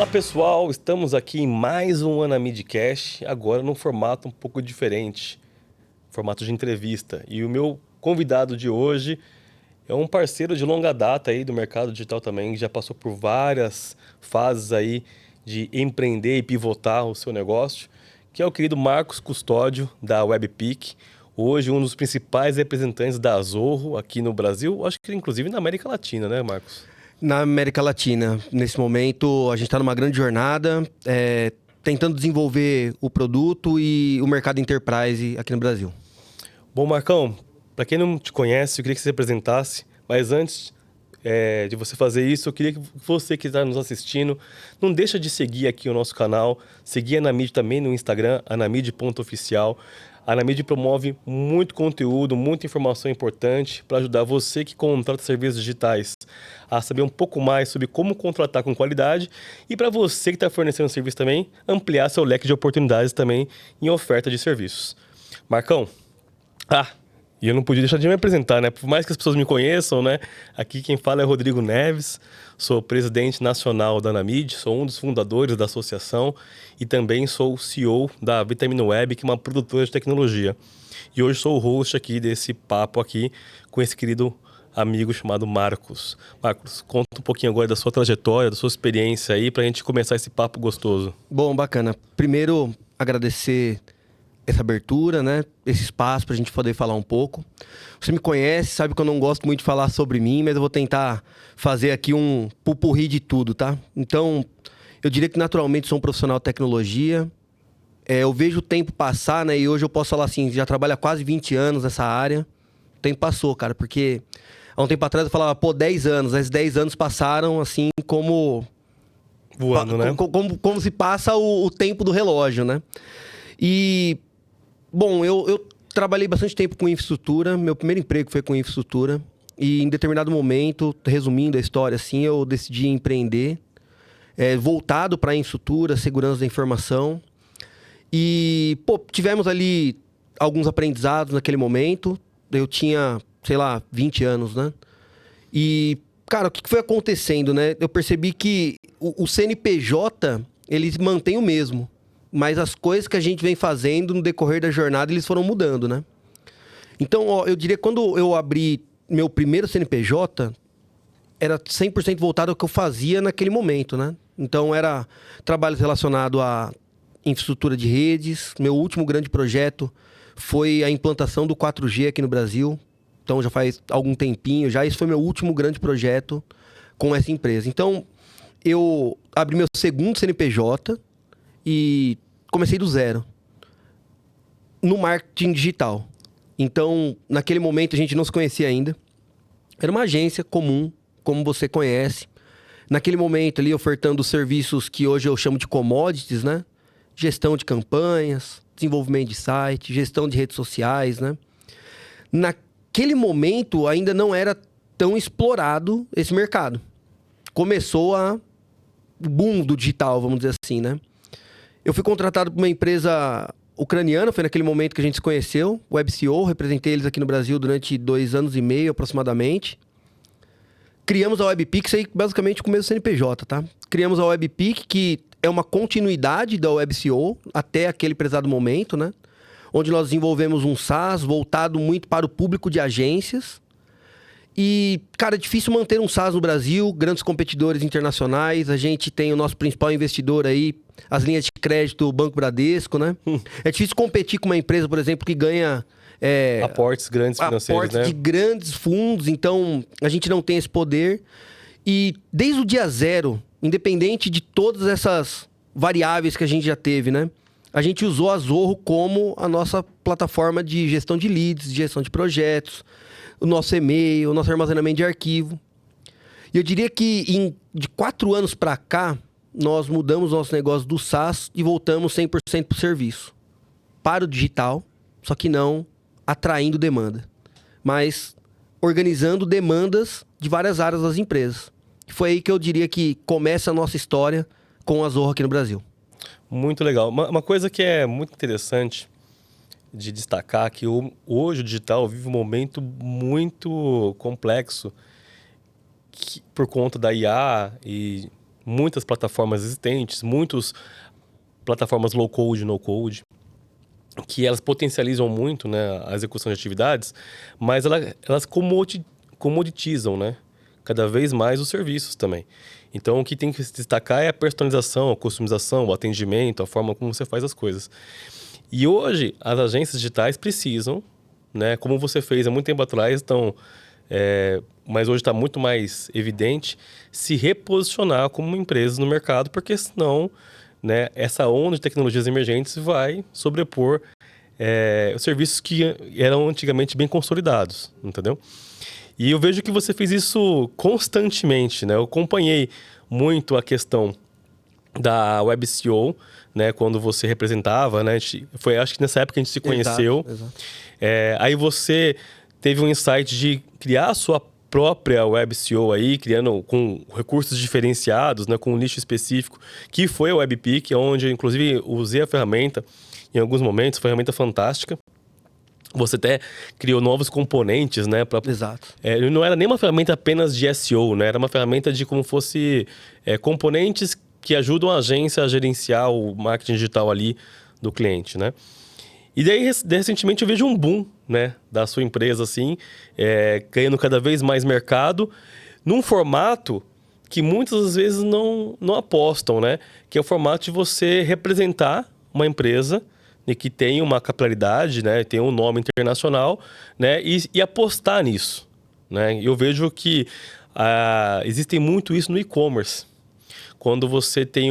Fala pessoal, estamos aqui em mais um Anamidcast, agora num formato um pouco diferente, formato de entrevista. E o meu convidado de hoje é um parceiro de longa data aí do mercado digital também, que já passou por várias fases aí de empreender e pivotar o seu negócio, que é o querido Marcos Custódio, da Webpick. Hoje um dos principais representantes da Zorro aqui no Brasil, acho que inclusive na América Latina, né, Marcos? Na América Latina, nesse momento, a gente está numa grande jornada, tentando desenvolver o produto e o mercado enterprise aqui no Brasil. Bom, Marcão, para quem não te conhece, eu queria que você se apresentasse, mas antes de você fazer isso, eu queria que você que está nos assistindo, não deixa de seguir aqui o nosso canal, seguir a Anamid também no Instagram, anamid.oficial. A Anamid promove muito conteúdo, muita informação importante para ajudar você que contrata serviços digitais a saber um pouco mais sobre como contratar com qualidade e para você que está fornecendo serviço também, ampliar seu leque de oportunidades também em oferta de serviços. Marcão, e eu não podia deixar de me apresentar, né? Por mais que as pessoas me conheçam, né? Aqui quem fala é Rodrigo Neves, sou presidente nacional da Anamid, sou um dos fundadores da associação e também sou o CEO da Vitamino Web, que é uma produtora de tecnologia. E hoje sou o host aqui desse papo aqui com esse querido amigo chamado Marcos. Marcos, conta um pouquinho agora da sua trajetória, da sua experiência aí, pra gente começar esse papo gostoso. Bom, bacana. Primeiro, agradecer essa abertura, né? Esse espaço pra gente poder falar um pouco. Você me conhece, sabe que eu não gosto muito de falar sobre mim, mas eu vou tentar fazer aqui um pupurri de tudo, tá? Então, eu diria que naturalmente sou um profissional de tecnologia. Eu vejo o tempo passar, né? E hoje eu posso falar assim, já trabalho há quase 20 anos nessa área. O tempo passou, cara, porque há um tempo atrás eu falava, 10 anos. Esses 10 anos passaram assim como... Voando, né? Como se passa o tempo do relógio, né? E... Bom, eu trabalhei bastante tempo com infraestrutura. Meu primeiro emprego foi com infraestrutura. E em determinado momento, resumindo a história assim, eu decidi empreender. Voltado para a infraestrutura, segurança da informação. E, tivemos ali alguns aprendizados naquele momento. Eu tinha, 20 anos, né? E, cara, o que foi acontecendo, né? Eu percebi que o CNPJ, ele mantém o mesmo. Mas as coisas que a gente vem fazendo no decorrer da jornada, eles foram mudando, né? Então, eu diria que quando eu abri meu primeiro CNPJ, era 100% voltado ao que eu fazia naquele momento, né? Então, era trabalhos relacionados à infraestrutura de redes. Meu último grande projeto foi a implantação do 4G aqui no Brasil. Então, já faz algum tempinho já. Esse foi meu último grande projeto com essa empresa. Então, eu abri meu segundo CNPJ e comecei do zero no marketing digital. Então, naquele momento, a gente não se conhecia ainda. Era uma agência comum, como você conhece. Naquele momento ali, ofertando serviços que hoje eu chamo de commodities, né? Gestão de campanhas, desenvolvimento de site, gestão de redes sociais, né? Naquele momento, ainda não era tão explorado esse mercado. Começou o boom do digital, vamos dizer assim, né? Eu fui contratado por uma empresa ucraniana, foi naquele momento que a gente se conheceu, WebCO, representei eles aqui no Brasil durante 2 anos e meio aproximadamente. Criamos a Webpick, isso aí basicamente com o mesmo CNPJ, tá? Criamos a Webpick, que é uma continuidade da WebCO até aquele prezado momento, né? Onde nós desenvolvemos um SaaS voltado muito para o público de agências. E, cara, é difícil manter um SaaS no Brasil, grandes competidores internacionais. A gente tem o nosso principal investidor aí, as linhas de crédito, o Banco Bradesco, né? É difícil competir com uma empresa, por exemplo, que ganha... aportes grandes financeiros, aportes, né? de grandes fundos, então a gente não tem esse poder. E desde o dia zero, independente de todas essas variáveis que a gente já teve, né? A gente usou a Zorro como a nossa plataforma de gestão de leads, de gestão de projetos, o nosso e-mail, o nosso armazenamento de arquivo. E eu diria que de 4 anos para cá, nós mudamos o nosso negócio do SaaS e voltamos 100% para o serviço. Para o digital, só que não atraindo demanda, mas organizando demandas de várias áreas das empresas. Foi aí que eu diria que começa a nossa história com a Zorro aqui no Brasil. Muito legal. Uma coisa que é muito interessante de destacar que hoje o digital vive um momento muito complexo por conta da IA e muitas plataformas existentes, muitas plataformas low-code, no-code, que elas potencializam muito, né, a execução de atividades, mas elas comoditizam, né, cada vez mais os serviços também. Então, o que tem que se destacar é a personalização, a customização, o atendimento, a forma como você faz as coisas. E hoje, as agências digitais precisam, né, como você fez há muito tempo atrás, mas hoje está muito mais evidente, se reposicionar como empresas no mercado, porque senão, né, essa onda de tecnologias emergentes vai sobrepor os serviços que eram antigamente bem consolidados, entendeu? E eu vejo que você fez isso constantemente, né? Eu acompanhei muito a questão da WebCO, né? Quando você representava, né? Acho que nessa época a gente se conheceu. Exato. Aí você teve um insight de criar a sua própria WebCO aí, criando com recursos diferenciados, né? Com um nicho específico, que foi a WebPick, onde eu, inclusive, usei a ferramenta em alguns momentos, ferramenta fantástica. Você até criou novos componentes, né? Exato. Não era nem uma ferramenta apenas de SEO, né? Era uma ferramenta de como fosse componentes que ajudam a agência a gerenciar o marketing digital ali do cliente, né? E daí, recentemente, eu vejo um boom, né? Da sua empresa, assim, ganhando cada vez mais mercado, num formato que muitas vezes não apostam, né? Que é o formato de você representar uma empresa que tem uma capilaridade, né, tem um nome internacional, né, e apostar nisso, né? Eu vejo que existe muito isso no e-commerce. Quando você tem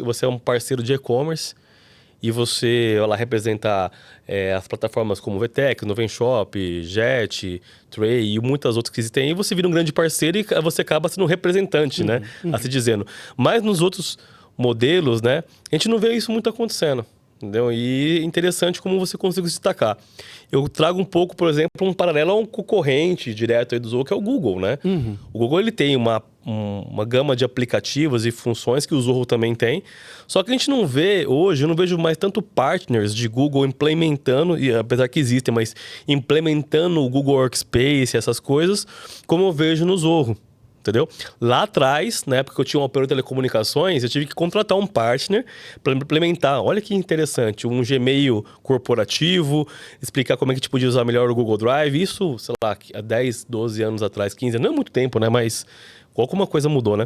você é um parceiro de e-commerce e você representa as plataformas como VTEX, Novenshop, Jet, Tray e muitas outras que existem, e você vira um grande parceiro e você acaba sendo um representante, né, assim dizendo. Mas nos outros modelos, né, a gente não vê isso muito acontecendo. Entendeu? E interessante como você conseguiu se destacar. Eu trago um pouco, por exemplo, um paralelo a um concorrente direto aí do Zorro, que é o Google, né? O Google ele tem uma gama de aplicativos e funções que o Zorro também tem. Só que a gente não vê hoje, eu não vejo mais tanto partners de Google implementando, e apesar que existem, mas implementando o Google Workspace, essas coisas, como eu vejo no Zorro. Entendeu? Lá atrás, na época que eu tinha um operador de telecomunicações, eu tive que contratar um partner para implementar. Olha que interessante, um Gmail corporativo, explicar como é que a gente podia usar melhor o Google Drive. Isso, sei lá, há 10, 12 anos atrás, 15 anos, não é muito tempo, né? Mas alguma coisa mudou, né?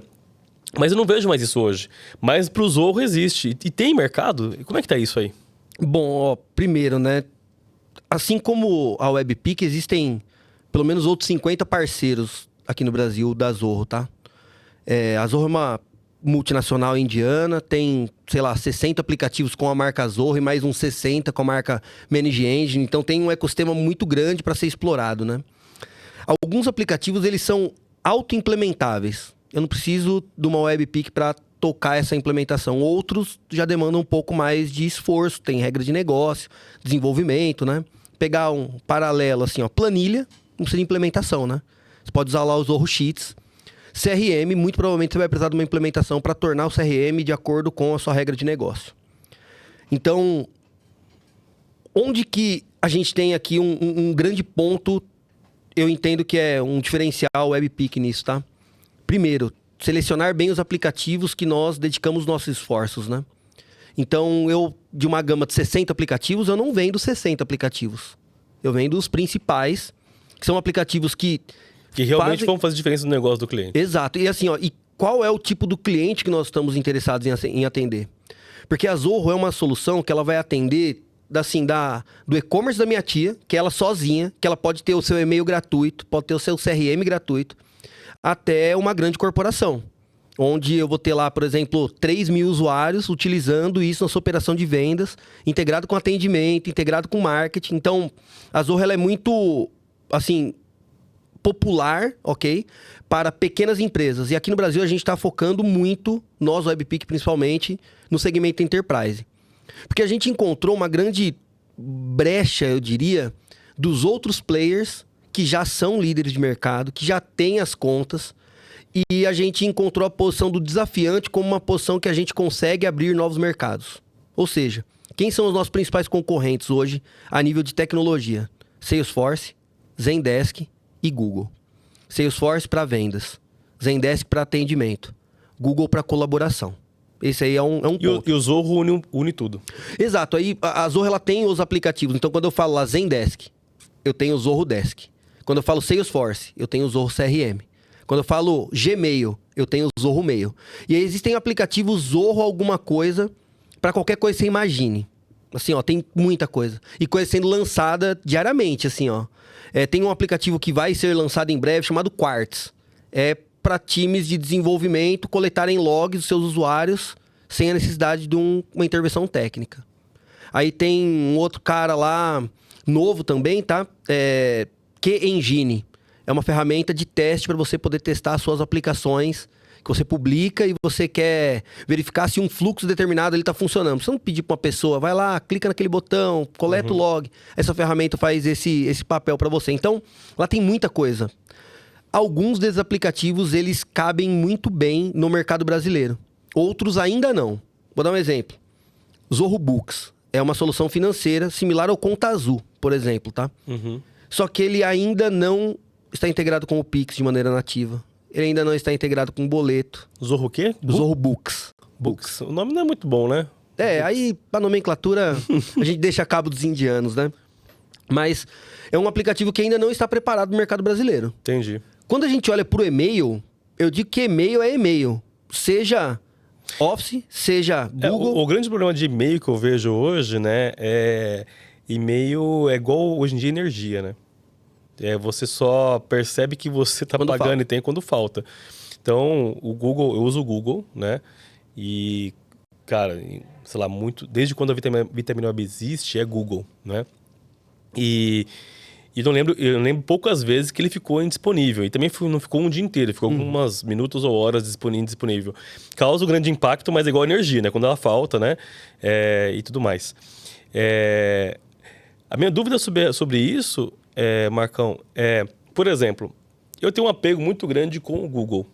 Mas eu não vejo mais isso hoje. Mas para o Zorro existe. E tem mercado? Como é que tá isso aí? Bom, primeiro, né? Assim como a WebPick, existem pelo menos outros 50 parceiros aqui no Brasil da Zorro, tá? A Zorro é uma multinacional indiana, tem, sei lá, 60 aplicativos com a marca Zorro e mais uns 60 com a marca Manage Engine, então tem um ecossistema muito grande para ser explorado, né? Alguns aplicativos, eles são auto-implementáveis. Eu não preciso de uma WebPick para tocar essa implementação. Outros já demandam um pouco mais de esforço, tem regra de negócio, desenvolvimento, né? Pegar um paralelo assim, ó, planilha, não precisa de implementação, né? Você pode usar lá o Zorro Sheets. CRM, muito provavelmente você vai precisar de uma implementação para tornar o CRM de acordo com a sua regra de negócio. Então, onde que a gente tem aqui um grande ponto, eu entendo que é um diferencial WebPick nisso, tá? Primeiro, selecionar bem os aplicativos que nós dedicamos nossos esforços, né? Então, de uma gama de 60 aplicativos, eu não vendo 60 aplicativos. Eu vendo os principais, que são aplicativos que realmente vão fazer diferença no negócio do cliente. Exato. E assim, ó, e qual é o tipo do cliente que nós estamos interessados em atender? Porque a Zorro é uma solução que ela vai atender do e-commerce da minha tia, que é ela sozinha, que ela pode ter o seu e-mail gratuito, pode ter o seu CRM gratuito, até uma grande corporação, onde eu vou ter lá, por exemplo, 3 mil usuários utilizando isso na sua operação de vendas, integrado com atendimento, integrado com marketing. Então, a Zorro ela é muito, assim, popular, ok? Para pequenas empresas. E aqui no Brasil a gente está focando muito, nós, WebPick principalmente, no segmento Enterprise. Porque a gente encontrou uma grande brecha, eu diria, dos outros players que já são líderes de mercado, que já têm as contas, e a gente encontrou a posição do desafiante como uma posição que a gente consegue abrir novos mercados. Ou seja, quem são os nossos principais concorrentes hoje a nível de tecnologia? Salesforce, Zendesk e Google. Salesforce para vendas, Zendesk para atendimento, Google para colaboração. Esse aí é um ponto. E o Zorro une tudo. Exato. Aí a Zorro ela tem os aplicativos. Então, quando eu falo lá Zendesk, eu tenho o Zorro Desk. Quando eu falo Salesforce, eu tenho o Zorro CRM. Quando eu falo Gmail, eu tenho o Zorro Mail. E aí existem aplicativos Zorro alguma coisa para qualquer coisa que você imagine. Assim, ó, tem muita coisa. E coisa sendo lançada diariamente, assim, ó. Tem um aplicativo que vai ser lançado em breve chamado Quartz. É para times de desenvolvimento coletarem logs dos seus usuários sem a necessidade de uma intervenção técnica. Aí tem um outro cara lá, novo também, tá? QEngine. É uma ferramenta de teste para você poder testar as suas aplicações que você publica e você quer verificar se um fluxo determinado ele está funcionando. Você não pedir para uma pessoa, vai lá, clica naquele botão, coleta o log. Essa ferramenta faz esse papel para você. Então, lá tem muita coisa. Alguns desses aplicativos, eles cabem muito bem no mercado brasileiro. Outros ainda não. Vou dar um exemplo. Zorro Books é uma solução financeira similar ao Conta Azul, por exemplo, tá? Só que ele ainda não está integrado com o Pix de maneira nativa. Ele ainda não está integrado com o boleto. Zorro o quê? Zorro Books. Books. O nome não é muito bom, né? Aí a nomenclatura a gente deixa a cabo dos indianos, né? Mas é um aplicativo que ainda não está preparado no mercado brasileiro. Entendi. Quando a gente olha para o e-mail, eu digo que e-mail é e-mail. Seja Office, seja Google. O grande problema de e-mail que eu vejo hoje, né? E-mail é igual hoje em dia energia, né? Você só percebe que você está pagando falta. E tem quando falta. Então, o Google, eu uso o Google, né? E, cara, sei lá, desde quando a Vitamina Web existe, é Google, né? E eu lembro poucas vezes que ele ficou indisponível. E também não ficou um dia inteiro, ficou algumas minutos ou horas indisponível. Causa um grande impacto, mas é igual a energia, né? Quando ela falta, né? E tudo mais. A minha dúvida sobre isso, Marcão, por exemplo, eu tenho um apego muito grande com o Google,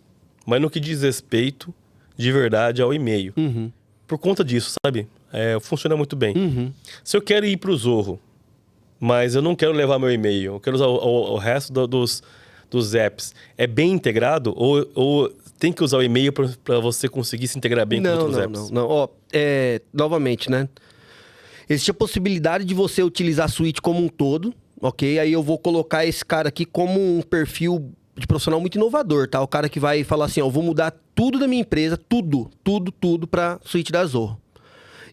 mas no que diz respeito, de verdade, ao e-mail. Por conta disso, sabe? Funciona muito bem. Se eu quero ir para o Zorro, mas eu não quero levar meu e-mail, eu quero usar o resto dos apps, é bem integrado? Ou tem que usar o e-mail para você conseguir se integrar bem com outros apps? Não. Novamente, né? Existe a possibilidade de você utilizar a suíte como um todo, ok? Aí eu vou colocar esse cara aqui como um perfil de profissional muito inovador, tá? O cara que vai falar assim, ó, eu vou mudar tudo da minha empresa, tudo pra suíte da Zorro.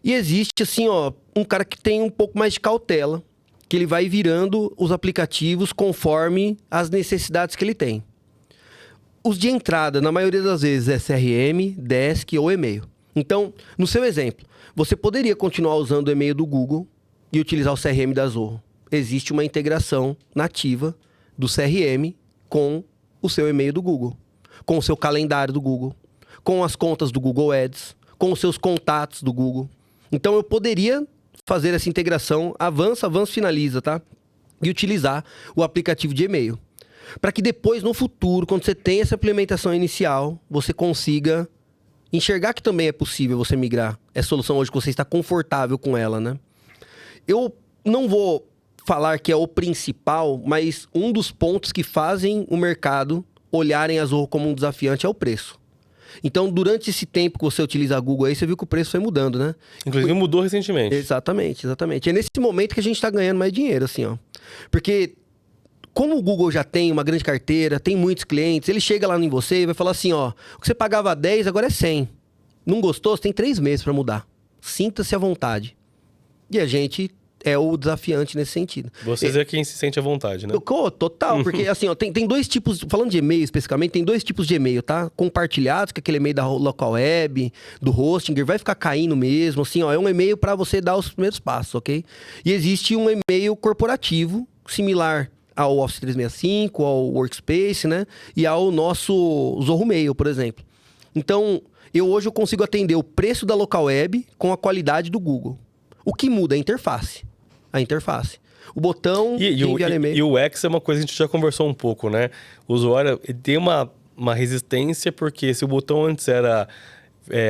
E existe, assim, ó, um cara que tem um pouco mais de cautela, que ele vai virando os aplicativos conforme as necessidades que ele tem. Os de entrada, na maioria das vezes, é CRM, Desk ou e-mail. Então, no seu exemplo, você poderia continuar usando o e-mail do Google e utilizar o CRM da Zorro. Existe uma integração nativa do CRM com o seu e-mail do Google, com o seu calendário do Google, com as contas do Google Ads, com os seus contatos do Google. Então, eu poderia fazer essa integração, avança, finaliza, tá? E utilizar o aplicativo de e-mail. Para que depois, no futuro, quando você tem essa implementação inicial, você consiga enxergar que também é possível você migrar essa solução hoje que você está confortável com ela, né? Eu não vou falar que é o principal, mas um dos pontos que fazem o mercado olharem a Zorro como um desafiante é o preço. Então, durante esse tempo que você utiliza a Google aí, você viu que o preço foi mudando, né? Inclusive mudou recentemente. Exatamente. É nesse momento que a gente está ganhando mais dinheiro, assim, ó. Porque como o Google já tem uma grande carteira, tem muitos clientes, ele chega lá em você e vai falar assim, ó, o que você pagava 10, agora é 100. Não gostou? Você tem 3 meses para mudar. Sinta-se à vontade. E a gente é o desafiante nesse sentido. Vocês é quem se sente à vontade, né? Total, porque assim, ó, tem 2 tipos, falando de e-mail especificamente, tem 2 tipos de e-mail, tá? Compartilhados, que é aquele e-mail da local web, do Hostinger, vai ficar caindo mesmo, assim, ó, é um e-mail para você dar os primeiros passos, ok? E existe um e-mail corporativo, similar ao Office 365, ao Workspace, né? E ao nosso Zorro Mail, por exemplo. Então, hoje eu consigo atender o preço da local web com a qualidade do Google. O que muda é a interface. O botão de enviar e-mail. E o X é uma coisa que a gente já conversou um pouco, né? O usuário tem uma resistência, porque se o botão antes era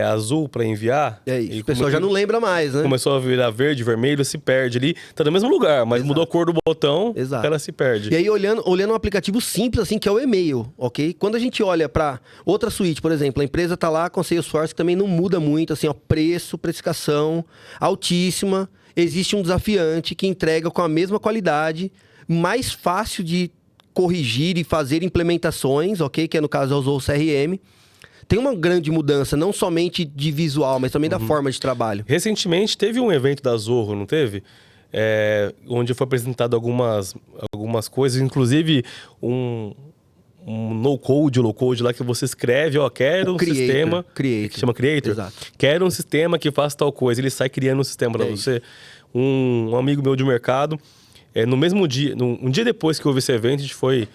azul para enviar. É isso. O pessoal já não lembra mais, né? Começou a virar verde, vermelho, se perde ali. Tá no mesmo lugar, mas mudou a cor do botão, o cara se perde. E aí, olhando um aplicativo simples, assim, que é o e-mail, ok? Quando a gente olha para outra suíte, por exemplo, a empresa tá lá com a Salesforce, que também não muda muito, assim, ó, preço, precificação, altíssima. Existe um desafiante que entrega com a mesma qualidade, mais fácil de corrigir e fazer implementações, ok? Que é, no caso, é o CRM. Tem uma grande mudança, não somente de visual, mas também da forma de trabalho. Recentemente teve um evento da Zorro, não teve? Onde foi apresentado algumas coisas, inclusive um no-code, low-code lá que você escreve, quero um sistema... Creator. Que chama Creator? Exato. Quero um sistema que faça tal coisa. Ele sai criando um sistema para você. Um amigo meu de mercado, no mesmo dia, um dia depois que houve esse evento, a gente foi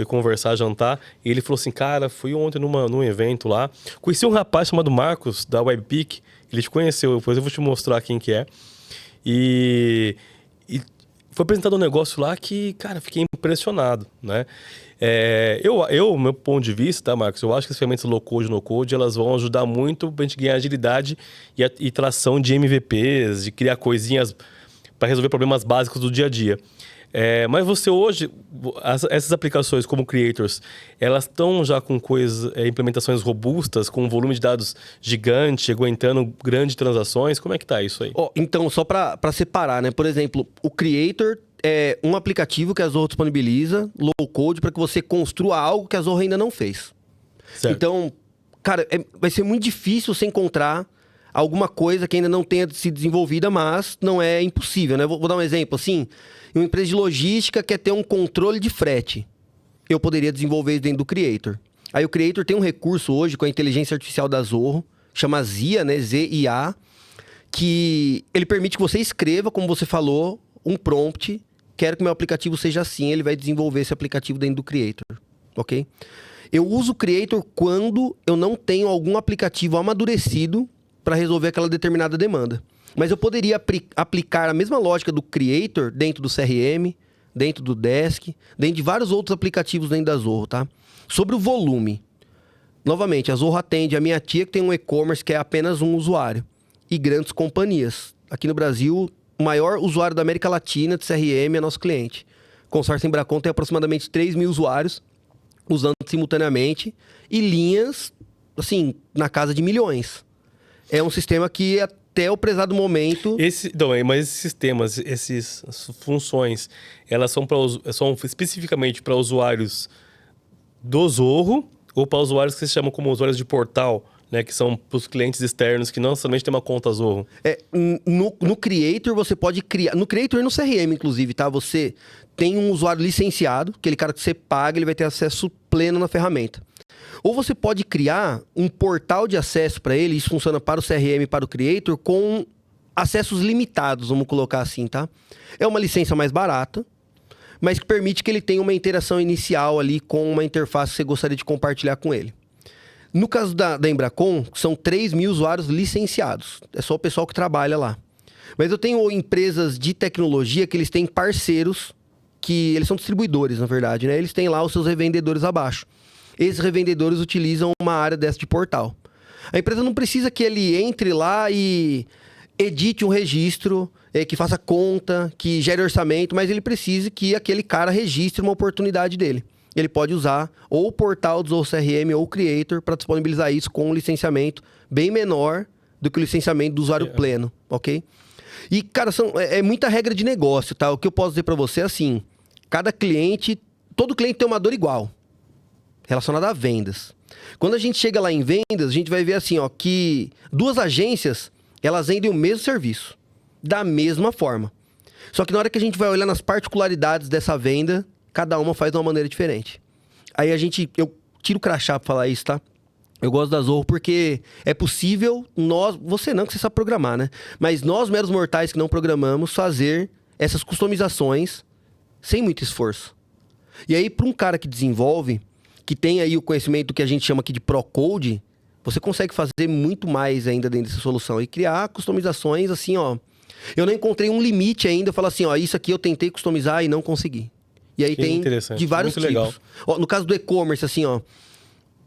conversar, jantar, e ele falou assim, cara, fui ontem num evento lá, conheci um rapaz chamado Marcos, da Webpeak, ele te conheceu, depois eu vou te mostrar quem que é, e foi apresentado um negócio lá que, cara, fiquei impressionado, né? Meu ponto de vista, tá, Marcos, eu acho que as ferramentas low-code, no-code, elas vão ajudar muito pra gente ganhar agilidade e tração de MVPs, de criar coisinhas para resolver problemas básicos do dia a dia. Mas você hoje, essas aplicações como Creators, elas estão já com implementações robustas, com um volume de dados gigante, aguentando grandes transações? Como é que tá isso aí? Então, só para separar, né? Por exemplo, o Creator é um aplicativo que a Zorro disponibiliza, low code, para que você construa algo que a Zorro ainda não fez. Certo. Então, cara, vai ser muito difícil você encontrar alguma coisa que ainda não tenha sido desenvolvida, mas não é impossível, né? Vou dar um exemplo, assim, uma empresa de logística quer ter um controle de frete. Eu poderia desenvolver isso dentro do Creator. Aí o Creator tem um recurso hoje com a inteligência artificial da Zorro, chama ZIA, né? Z-I-A, que ele permite que você escreva, como você falou, um prompt, quero que meu aplicativo seja assim, ele vai desenvolver esse aplicativo dentro do Creator, ok? Eu uso o Creator quando eu não tenho algum aplicativo amadurecido para resolver aquela determinada demanda. Mas eu poderia aplicar a mesma lógica do Creator dentro do CRM, dentro do Desk, dentro de vários outros aplicativos dentro da Zorro, tá? Sobre o volume. Novamente, a Zorro atende a minha tia que tem um e-commerce que é apenas um usuário. E grandes companhias. Aqui no Brasil, o maior usuário da América Latina de CRM é nosso cliente. O consórcio Embracon tem aproximadamente 3 mil usuários usando simultaneamente e linhas, assim, na casa de milhões. É um sistema que até o prezado momento... Mas esses sistemas, essas funções, elas são especificamente para usuários do Zorro ou para usuários que se chamam como usuários de portal, né? Que são para os clientes externos que não necessariamente têm uma conta Zorro? No Creator você pode criar... No Creator e no CRM, inclusive, tá? Você tem um usuário licenciado, aquele cara que você paga, ele vai ter acesso pleno na ferramenta. Ou você pode criar um portal de acesso para ele, isso funciona para o CRM e para o Creator, com acessos limitados, vamos colocar assim, tá? É uma licença mais barata, mas que permite que ele tenha uma interação inicial ali com uma interface que você gostaria de compartilhar com ele. No caso da Embracon, são 3 mil usuários licenciados. É só o pessoal que trabalha lá. Mas eu tenho empresas de tecnologia que eles têm parceiros, que eles são distribuidores, na verdade, né? Eles têm lá os seus revendedores abaixo. Esses revendedores utilizam uma área dessa de portal. A empresa não precisa que ele entre lá e edite um registro, que faça conta, que gere orçamento, mas ele precisa que aquele cara registre uma oportunidade dele. Ele pode usar ou o portal do Zorro CRM ou o Creator para disponibilizar isso com um licenciamento bem menor do que o licenciamento do usuário pleno, ok? E, cara, é muita regra de negócio, tá? O que eu posso dizer para você é assim, todo cliente tem uma dor igual, relacionada a vendas. Quando a gente chega lá em vendas, a gente vai ver assim, ó, que duas agências, elas vendem o mesmo serviço, da mesma forma. Só que na hora que a gente vai olhar nas particularidades dessa venda, cada uma faz de uma maneira diferente. Aí eu tiro o crachá pra falar isso, tá? Eu gosto da Zorro porque é possível você não, que você sabe programar, né? Mas nós, meros mortais que não programamos, fazer essas customizações sem muito esforço. E aí, para um cara que desenvolve, que tem aí o conhecimento que a gente chama aqui de Pro-Code, você consegue fazer muito mais ainda dentro dessa solução e criar customizações assim, ó. Eu não encontrei um limite ainda, eu falo assim, ó, isso aqui eu tentei customizar e não consegui. E aí tem de vários tipos. Legal. Ó, no caso do e-commerce, assim, ó,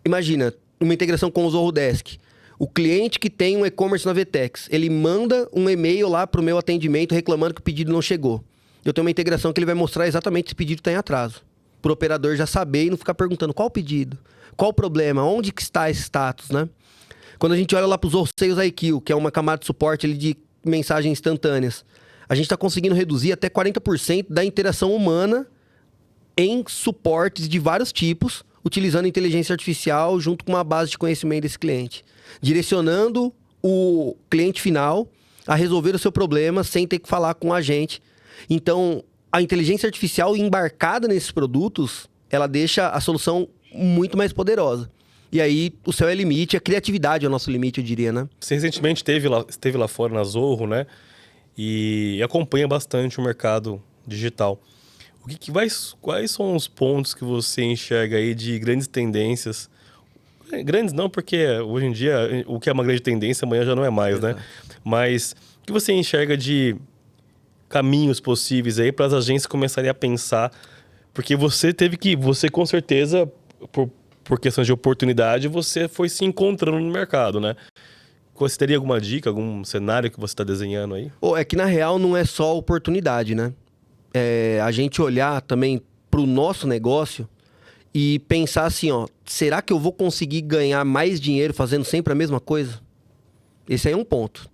imagina, uma integração com o Zorro Desk. O cliente que tem um e-commerce na Vtex, ele manda um e-mail lá para o meu atendimento reclamando que o pedido não chegou. Eu tenho uma integração que ele vai mostrar exatamente se o pedido está em atraso. Para o operador já saber e não ficar perguntando qual o pedido, qual o problema, onde que está esse status, né? Quando a gente olha lá para os Sales IQ, que é uma camada de suporte ali de mensagens instantâneas, a gente está conseguindo reduzir até 40% da interação humana em suportes de vários tipos, utilizando inteligência artificial junto com uma base de conhecimento desse cliente, direcionando o cliente final a resolver o seu problema sem ter que falar com a gente. Então, a inteligência artificial embarcada nesses produtos, ela deixa a solução muito mais poderosa. E aí, o céu é limite, a criatividade é o nosso limite, eu diria, né? Você recentemente esteve lá fora na Zorro, né? E acompanha bastante o mercado digital. Quais são os pontos que você enxerga aí de grandes tendências? Grandes não, porque hoje em dia o que é uma grande tendência amanhã já não é mais, né? Mas o que você enxerga de caminhos possíveis aí para as agências começarem a pensar? Porque você com certeza, por questões de oportunidade, você foi se encontrando no mercado, né? Você teria alguma dica, algum cenário que você está desenhando aí? É que na real não é só oportunidade, né? A gente olhar também para o nosso negócio e pensar assim, ó, será que eu vou conseguir ganhar mais dinheiro fazendo sempre a mesma coisa? Esse aí é um ponto.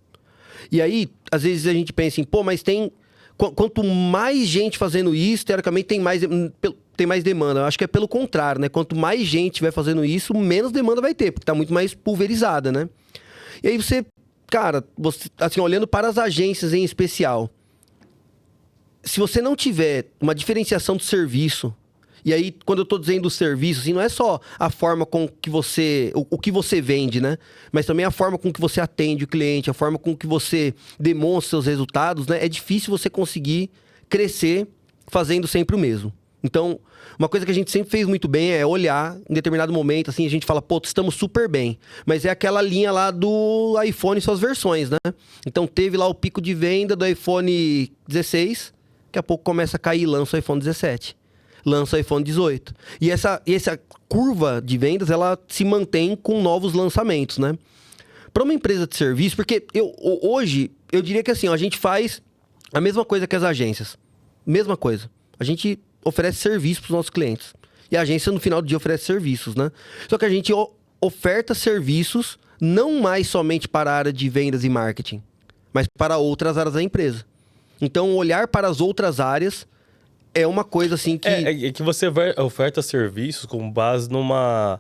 E aí, às vezes a gente pensa assim, mas tem... Quanto mais gente fazendo isso, teoricamente tem mais demanda. Eu acho que é pelo contrário, né? Quanto mais gente vai fazendo isso, menos demanda vai ter, porque está muito mais pulverizada, né? E aí você, assim, olhando para as agências em especial, se você não tiver uma diferenciação do serviço, e aí quando eu estou dizendo serviço, assim, não é só a forma com que você, o que você vende, né? Mas também a forma com que você atende o cliente, a forma com que você demonstra seus resultados, né? É difícil você conseguir crescer fazendo sempre o mesmo. Então, uma coisa que a gente sempre fez muito bem é olhar, em determinado momento, assim, a gente fala, estamos super bem. Mas é aquela linha lá do iPhone e suas versões, né? Então, teve lá o pico de venda do iPhone 16, daqui a pouco começa a cair e lança o iPhone 17. Lança o iPhone 18. E essa curva de vendas, ela se mantém com novos lançamentos, né? Para uma empresa de serviço, porque hoje, eu diria que assim, a gente faz a mesma coisa que as agências. Mesma coisa. A gente oferece serviço para os nossos clientes. E a agência, no final do dia, oferece serviços, né? Só que a gente oferta serviços não mais somente para a área de vendas e marketing, mas para outras áreas da empresa. Então, olhar para as outras áreas é uma coisa assim que... É que você oferta serviços com base numa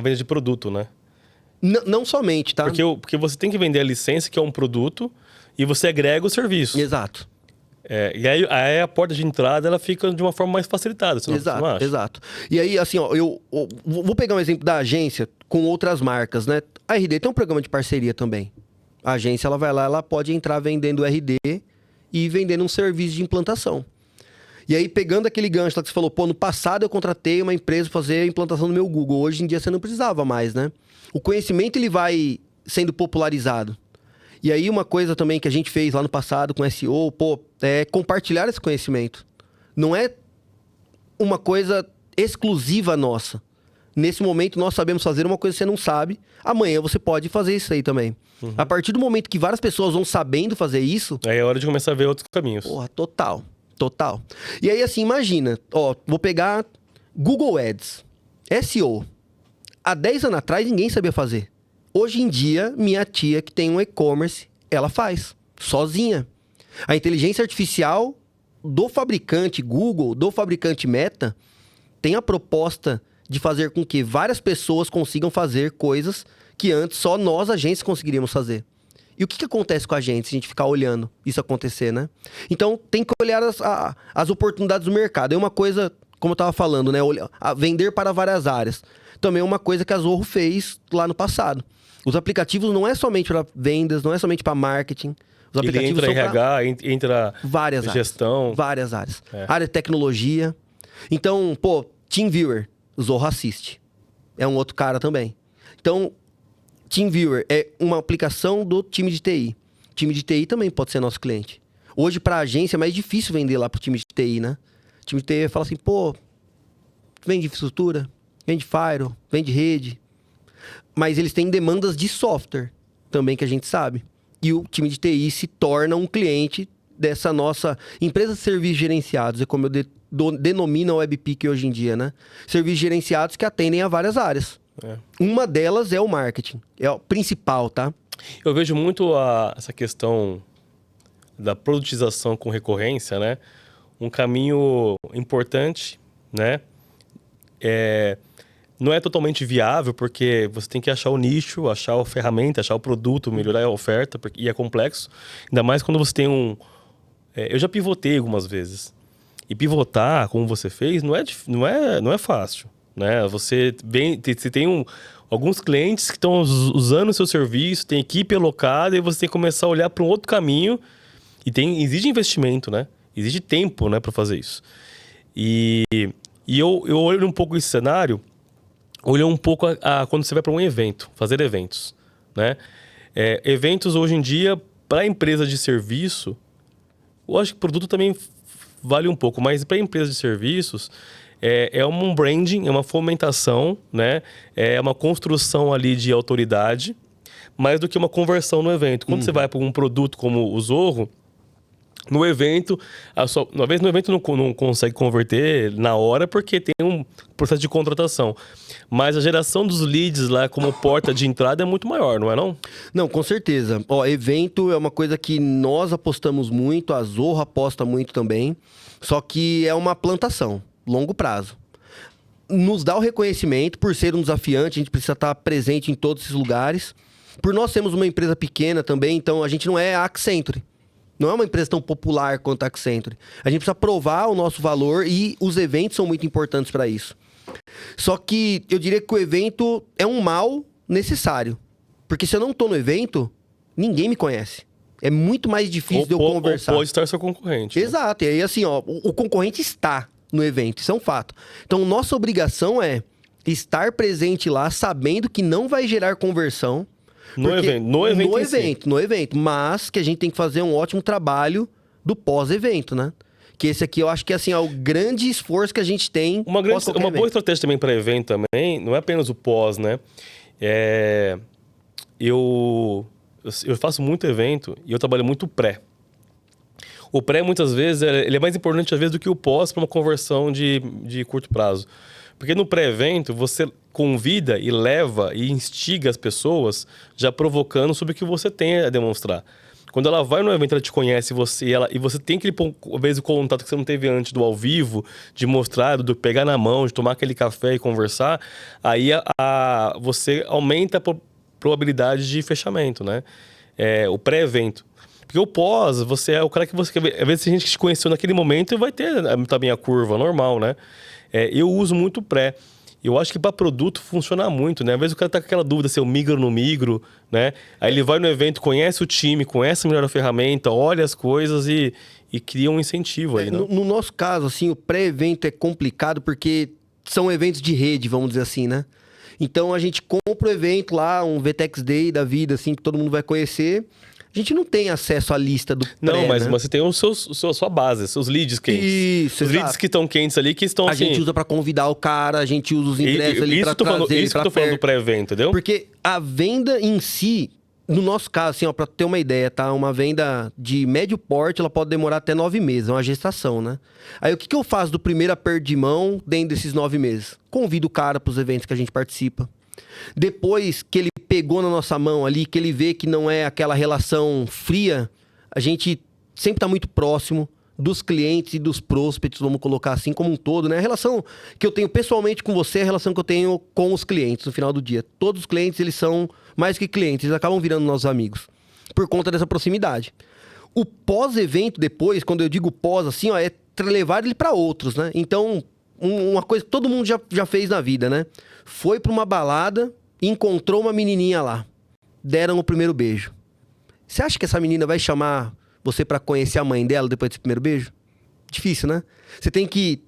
venda de produto, né? Não somente, tá? Porque você tem que vender a licença, que é um produto, e você agrega o serviço. Exato. E aí a porta de entrada ela fica de uma forma mais facilitada, você não acha? Exato. E aí, assim, ó, eu vou pegar um exemplo da agência com outras marcas, né? A RD tem um programa de parceria também. A agência, ela vai lá, ela pode entrar vendendo RD e vendendo um serviço de implantação. E aí, pegando aquele gancho lá que você falou, no passado eu contratei uma empresa para fazer a implantação no meu Google. Hoje em dia você não precisava mais, né? O conhecimento, ele vai sendo popularizado. E aí, uma coisa também que a gente fez lá no passado com SEO, é compartilhar esse conhecimento. Não é uma coisa exclusiva nossa. Nesse momento, nós sabemos fazer uma coisa que você não sabe. Amanhã você pode fazer isso aí também. Uhum. A partir do momento que várias pessoas vão sabendo fazer isso... Aí é hora de começar a ver outros caminhos. Total. E aí, assim, imagina. Vou pegar Google Ads. SEO. Há 10 anos atrás, ninguém sabia fazer. Hoje em dia, minha tia que tem um e-commerce, ela faz. Sozinha. A inteligência artificial do fabricante Google, do fabricante Meta, tem a proposta de fazer com que várias pessoas consigam fazer coisas que antes só nós, agências, conseguiríamos fazer. E o que acontece com a gente se a gente ficar olhando isso acontecer, né? Então, tem que olhar as oportunidades do mercado. É uma coisa, como eu estava falando, né? Vender para várias áreas. Também é uma coisa que a Zorro fez lá no passado. Os aplicativos não é somente para vendas, não é somente para marketing. Os aplicativos entra RH, entra várias gestão. Áreas, várias áreas. Área de tecnologia. Então, TeamViewer, o Zorro assiste. É um outro cara também. Então, TeamViewer é uma aplicação do time de TI. O time de TI também pode ser nosso cliente. Hoje, para a agência, é mais difícil vender lá para o time de TI, né? O time de TI fala assim, vende infraestrutura, vende firewall, vende rede. Mas eles têm demandas de software também, que a gente sabe. E o time de TI se torna um cliente dessa nossa empresa de serviços gerenciados. É como eu denomino a WebPick hoje em dia, né? Serviços gerenciados que atendem a várias áreas. Uma delas é o marketing. É o principal, tá? Eu vejo muito essa questão da produtização com recorrência, né? Um caminho importante, né? Não é totalmente viável, porque você tem que achar o nicho, achar a ferramenta, achar o produto, melhorar a oferta, e é complexo. Ainda mais quando você tem eu já pivotei algumas vezes. E pivotar, como você fez, não é fácil, né? Você tem alguns clientes que estão usando o seu serviço, tem equipe alocada, e você tem que começar a olhar para um outro caminho. E exige investimento, né? Exige tempo, né, para fazer isso. E eu olho um pouco esse cenário, olho um pouco quando você vai para um evento, fazer eventos, né? Eventos hoje em dia, para empresa de serviço, eu acho que o produto também vale um pouco, mas para empresa de serviços, é um branding, é uma fomentação, né? É uma construção ali de autoridade, mais do que uma conversão no evento. Quando você vai para um produto como o Zorro, no evento, uma vez no evento não consegue converter na hora porque tem um processo de contratação. Mas a geração dos leads lá como porta de entrada é muito maior, não é não? Não, com certeza. Evento é uma coisa que nós apostamos muito, a Zorro aposta muito também, só que é uma plantação, longo prazo. Nos dá o reconhecimento, por ser um desafiante, a gente precisa estar presente em todos esses lugares. Por nós sermos uma empresa pequena também, então a gente não é a Accenture. Não é uma empresa tão popular quanto a Accenture. A gente precisa provar o nosso valor e os eventos são muito importantes para isso. Só que eu diria que o evento é um mal necessário. Porque se eu não estou no evento, ninguém me conhece. É muito mais difícil de eu conversar. Ou pode estar seu concorrente. Exato. E aí assim, o concorrente está no evento. Isso é um fato. Então, nossa obrigação é estar presente lá, sabendo que não vai gerar conversão. No evento, mas que a gente tem que fazer um ótimo trabalho do pós-evento, né? Que esse aqui eu acho que assim, é o grande esforço que a gente tem. Uma boa estratégia também para evento também, não é apenas o pós, né? Eu faço muito evento e eu trabalho muito pré. O pré, muitas vezes, ele é mais importante às vezes do que o pós para uma conversão de curto prazo. Porque no pré-evento, você convida e leva e instiga as pessoas já provocando sobre o que você tem a demonstrar. Quando ela vai no evento, ela te conhece e você tem aquele, às vezes, o contato que você não teve antes do ao vivo, de mostrar, do pegar na mão, de tomar aquele café e conversar, aí você aumenta a probabilidade de fechamento, né? O pré-evento. Porque o pós, você é o cara que você quer ver. Às vezes a gente te conheceu naquele momento e vai ter também a curva normal, né? Eu uso muito pré. Eu acho que para produto funciona muito, né? Às vezes o cara tá com aquela dúvida se eu migro ou não migro, né? Aí ele vai no evento, conhece o time, conhece melhor a ferramenta, olha as coisas e cria um incentivo aí, né? No nosso caso, assim, o pré-evento é complicado porque são eventos de rede, vamos dizer assim, né? Então a gente compra o evento lá, um VTEX Day da vida, assim, que todo mundo vai conhecer. A gente não tem acesso à lista do pré, Não, mas né? você tem sua base, seus leads quentes. Isso, os leads que estão quentes ali, que estão A assim... gente usa pra convidar o cara, a gente usa os ingressos ali pra trazer ele pra perto. Isso que eu tô falando do pré-evento, entendeu? Porque a venda em si, no nosso caso, assim, pra ter uma ideia, tá? Uma venda de médio porte, ela pode demorar até 9 meses, é uma gestação, né? Aí o que eu faço do primeiro aperto de mão dentro desses 9 meses? Convido o cara pros eventos que a gente participa. Depois que ele pegou na nossa mão ali, que ele vê que não é aquela relação fria, a gente sempre tá muito próximo dos clientes e dos prospects, vamos colocar assim como um todo, né? A relação que eu tenho pessoalmente com você é a relação que eu tenho com os clientes no final do dia. Todos os clientes, eles são mais que clientes, eles acabam virando nossos amigos por conta dessa proximidade. O pós-evento depois, quando eu digo pós, assim, é levar ele para outros, né? Então, uma coisa que todo mundo já fez na vida, né? Foi para uma balada e encontrou uma menininha lá. Deram o primeiro beijo. Você acha que essa menina vai chamar você para conhecer a mãe dela depois desse primeiro beijo? Difícil, né? Você tem que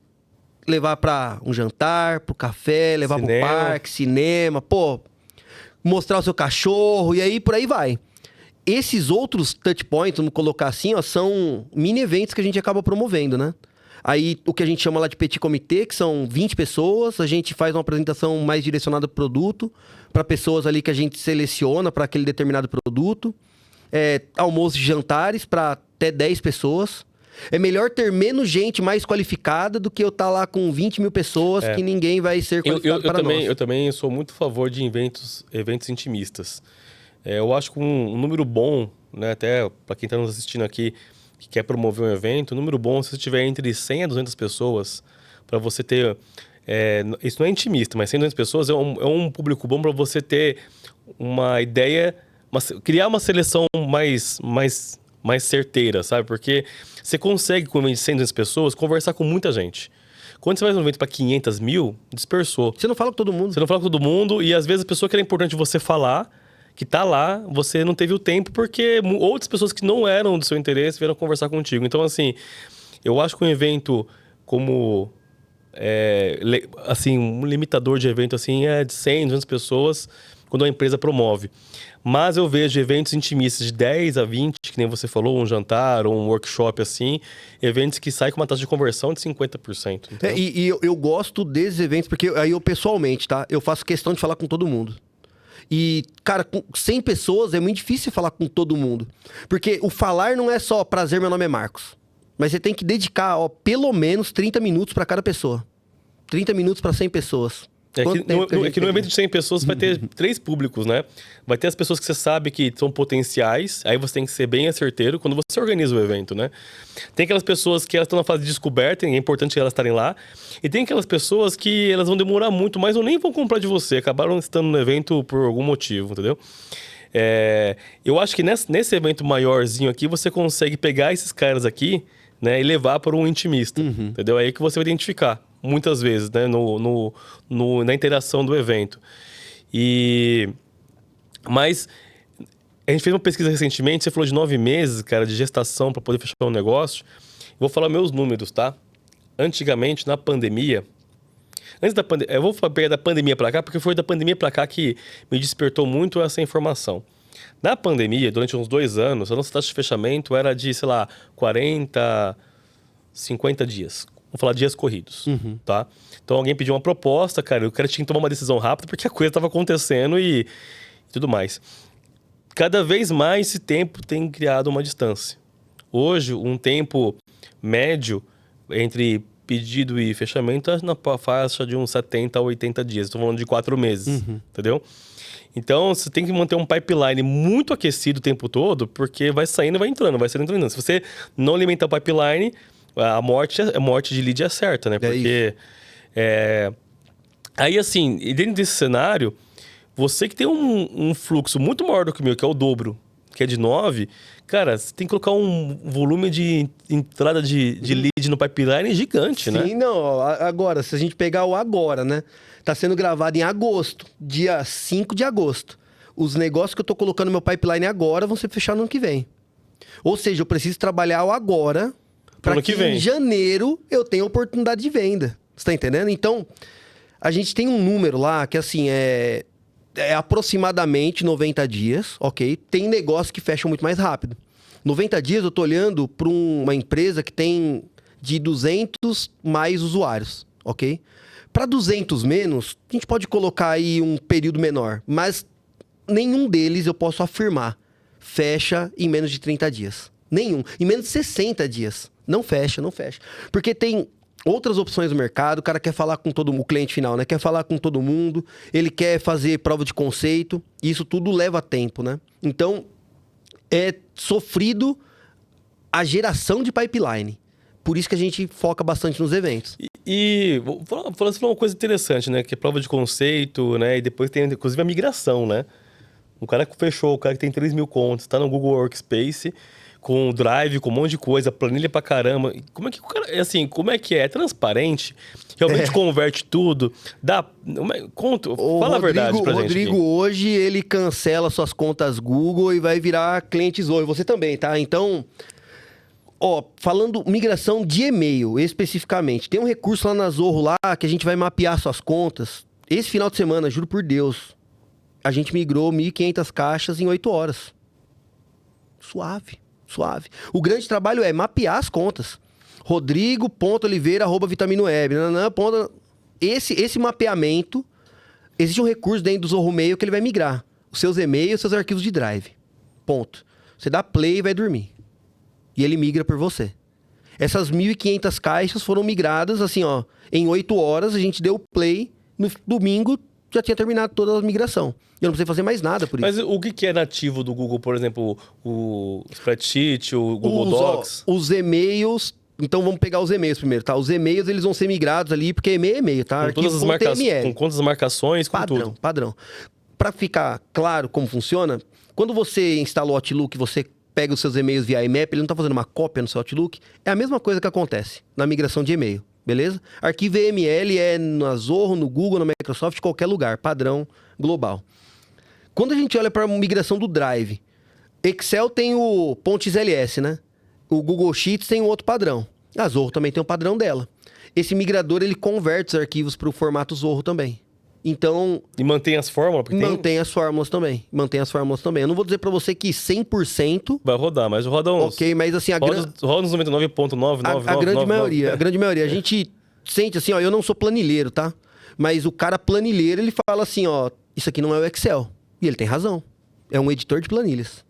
levar para um jantar, pro café, levar pro parque, cinema, mostrar o seu cachorro e aí por aí vai. Esses outros touch points, vamos colocar assim, são mini eventos que a gente acaba promovendo, né? Aí, o que a gente chama lá de petit comité, que são 20 pessoas. A gente faz uma apresentação mais direcionada para o produto, para pessoas ali que a gente seleciona para aquele determinado produto. Almoços e jantares para até 10 pessoas. É melhor ter menos gente mais qualificada do que eu estar lá com 20 mil pessoas que ninguém vai ser qualificado para nós. Eu também sou muito a favor de eventos intimistas. Eu acho que um número bom, né, até para quem está nos assistindo aqui, que quer promover um evento, um número bom, se você tiver entre 100 a 200 pessoas, para você ter... isso não é intimista, mas 100 a 200 pessoas é um público bom para você ter uma ideia, criar uma seleção mais certeira, sabe? Porque você consegue, com 100 a 200 pessoas, conversar com muita gente. Quando você faz um evento para 500 mil, dispersou. Você não fala com todo mundo. Você não fala com todo mundo e às vezes a pessoa que era importante você falar, que tá lá, você não teve o tempo porque outras pessoas que não eram do seu interesse vieram conversar contigo. Então, assim, eu acho que um evento como... assim, um limitador de evento assim é de 100, 200 pessoas quando a empresa promove. Mas eu vejo eventos intimistas de 10 a 20, que nem você falou, um jantar ou um workshop assim, eventos que saem com uma taxa de conversão de 50%. Então... E eu gosto desses eventos porque aí eu pessoalmente, tá? Eu faço questão de falar com todo mundo. E, cara, com 100 pessoas é muito difícil falar com todo mundo. Porque o falar não é só prazer, meu nome é Marcos. Mas você tem que dedicar, pelo menos 30 minutos para cada pessoa. 30 minutos para 100 pessoas. No evento de 100 pessoas vai ter 3 públicos, né? Vai ter as pessoas que você sabe que são potenciais, aí você tem que ser bem asserteiro quando você organiza o evento, né? Tem aquelas pessoas que elas estão na fase de descoberta, e é importante elas estarem lá. E tem aquelas pessoas que elas vão demorar muito, mas ou nem vão comprar de você, acabaram estando no evento por algum motivo, entendeu? Eu acho que nesse evento maiorzinho aqui, você consegue pegar esses caras aqui, né, e levar para um intimista, entendeu? É aí que você vai identificar, muitas vezes, né, na interação do evento. Mas a gente fez uma pesquisa recentemente, você falou de 9 meses, cara, de gestação para poder fechar um negócio. Vou falar meus números, tá? Antigamente, na pandemia... eu vou pegar da pandemia para cá, porque foi da pandemia para cá que me despertou muito essa informação. Na pandemia, durante uns 2 anos, a nossa taxa de fechamento era de, sei lá, 40, 50 dias. Vamos falar dias corridos, tá? Então alguém pediu uma proposta, cara, o cara tinha que tomar uma decisão rápida porque a coisa estava acontecendo e tudo mais. Cada vez mais esse tempo tem criado uma distância. Hoje, um tempo médio entre pedido e fechamento está na faixa de uns 70 a 80 dias. Estou falando de 4 meses, entendeu? Então, você tem que manter um pipeline muito aquecido o tempo todo, porque vai saindo e vai entrando, vai saindo e entrando. Se você não alimentar o pipeline, a morte de lead é certa, né? Porque... Aí, assim, dentro desse cenário, você que tem um fluxo muito maior do que o meu, que é o dobro, que é de 9, cara, você tem que colocar um volume de entrada de lead no pipeline gigante, né? Sim, não. Agora, se a gente pegar o agora, né? Tá sendo gravado em agosto, dia 5 de agosto. Os negócios que eu tô colocando no meu pipeline agora vão ser fechados no ano que vem. Ou seja, eu preciso trabalhar o agora para que em janeiro eu tenha oportunidade de venda. Você tá entendendo? Então, a gente tem um número lá que, assim, é aproximadamente 90 dias, ok? Tem negócio que fecha muito mais rápido. 90 dias eu tô olhando para uma empresa que tem de 200 mais usuários, ok? Para 200 menos, a gente pode colocar aí um período menor, mas nenhum deles eu posso afirmar fecha em menos de 30 dias. Nenhum. Em menos de 60 dias. Não fecha, não fecha. Porque tem outras opções no mercado, o cara quer falar com todo mundo, o cliente final, né? Quer falar com todo mundo, ele quer fazer prova de conceito, e isso tudo leva tempo, né? Então, é sofrido a geração de pipeline. Por isso que a gente foca bastante nos eventos. Vou falar uma coisa interessante, né? Que é prova de conceito, né? E depois tem, inclusive, a migração, né? Um cara que fechou, o cara que tem 3 mil contas, tá no Google Workspace, com Drive, com um monte de coisa, planilha pra caramba. Como é que o cara... Assim, como é que é? É transparente? Realmente converte tudo? Dá... Fala a verdade pra gente. O Rodrigo, aqui. Hoje, ele cancela suas contas Google e vai virar cliente Zoe. Você também, tá? Então... falando migração de e-mail, especificamente. Tem um recurso lá na Zorro, lá, que a gente vai mapear suas contas. Esse final de semana, juro por Deus, a gente migrou 1.500 caixas em 8 horas. Suave. O grande trabalho é mapear as contas. rodrigo.oliveira@vitaminoeb. Esse mapeamento, existe um recurso dentro do Zorro Mail que ele vai migrar os seus e-mails, os seus arquivos de drive. Ponto. Você dá play e vai dormir. E ele migra por você. Essas 1.500 caixas foram migradas, assim, ó, em 8 horas, a gente deu play, no domingo já tinha terminado toda a migração. Eu não precisei fazer mais nada por isso. Mas o que é nativo do Google, por exemplo, o Spreadsheet, o Google Docs? Os e-mails... Então vamos pegar os e-mails primeiro, tá? Os e-mails, eles vão ser migrados ali, porque é e-mail, tá? Com todas as marcações, com quantas marcações, com tudo. Padrão. Para ficar claro como funciona, quando você instala o Outlook, você pega os seus e-mails via IMAP, ele não está fazendo uma cópia no seu Outlook, é a mesma coisa que acontece na migração de e-mail, beleza? Arquivo EML é na Zorro, no Google, na Microsoft, qualquer lugar, padrão global. Quando a gente olha para a migração do Drive, Excel tem o .xls, né? O Google Sheets tem um outro padrão. A Zorro também tem um padrão dela. Esse migrador, ele converte os arquivos para o formato Zorro também. Então... E mantém as fórmulas? Mantém as fórmulas também. Eu não vou dizer pra você que 100%... Vai rodar, mas roda uns... Ok, mas assim... Roda uns 99,999. A grande maioria. A gente sente assim, ó... Eu não sou planilheiro, tá? Mas o cara planilheiro, ele fala assim, ó... Isso aqui não é o Excel. E ele tem razão. É um editor de planilhas.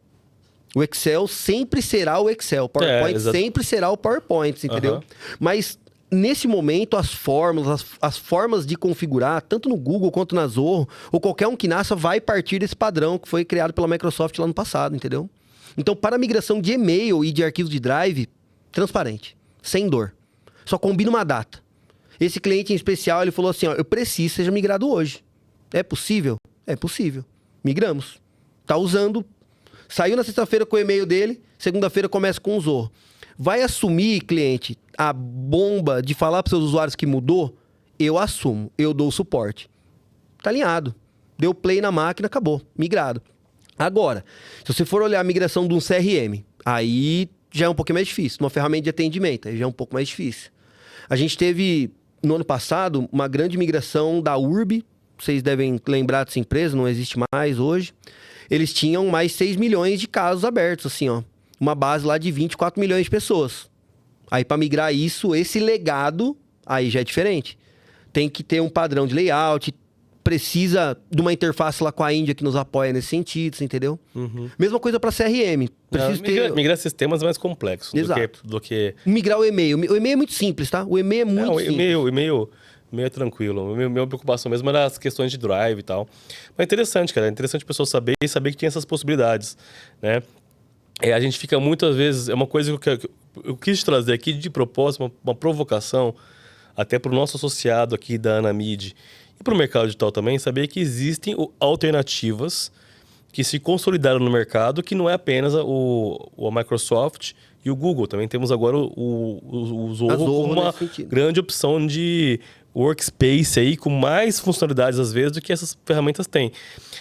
O Excel sempre será o Excel. O PowerPoint sempre será o PowerPoint, entendeu? Mas... Nesse momento, as formas de configurar, tanto no Google quanto na Zorro, ou qualquer um que nasça, vai partir desse padrão que foi criado pela Microsoft lá no passado, entendeu? Então, para a migração de e-mail e de arquivos de drive, transparente, sem dor. Só combina uma data. Esse cliente em especial, ele falou assim, ó, eu preciso que seja migrado hoje. É possível? É possível. Migramos. Tá usando. Saiu na sexta-feira com o e-mail dele, segunda-feira começa com o Zorro. Vai assumir, cliente, a bomba de falar para seus usuários que mudou? Eu assumo, eu dou o suporte. Tá alinhado. Deu play na máquina, acabou. Migrado. Agora, se você for olhar a migração de um CRM, aí já é um pouquinho mais difícil. Uma ferramenta de atendimento, aí já é um pouco mais difícil. A gente teve, no ano passado, uma grande migração da Urb. Vocês devem lembrar dessa empresa, não existe mais hoje. Eles tinham mais 6 milhões de casos abertos, assim, ó. Uma base lá de 24 milhões de pessoas. Aí, para migrar isso, esse legado, aí já é diferente. Tem que ter um padrão de layout, precisa de uma interface lá com a Índia que nos apoia nesse sentido, você entendeu? Mesma coisa para CRM. Migrar sistemas é mais complexo do que... Migrar o e-mail. O e-mail é muito simples, tá? O e-mail é muito simples. O e-mail é tranquilo. Minha preocupação mesmo era as questões de drive e tal. Mas é interessante, cara. É interessante a pessoa saber que tinha essas possibilidades, né? A gente fica muitas vezes... É uma coisa que eu quis trazer aqui de propósito, uma provocação, até para o nosso associado aqui da Anamid e para o mercado digital também, saber que existem alternativas que se consolidaram no mercado, que não é apenas a Microsoft e o Google. Também temos agora o Zorro como uma grande opção de workspace aí, com mais funcionalidades às vezes do que essas ferramentas têm.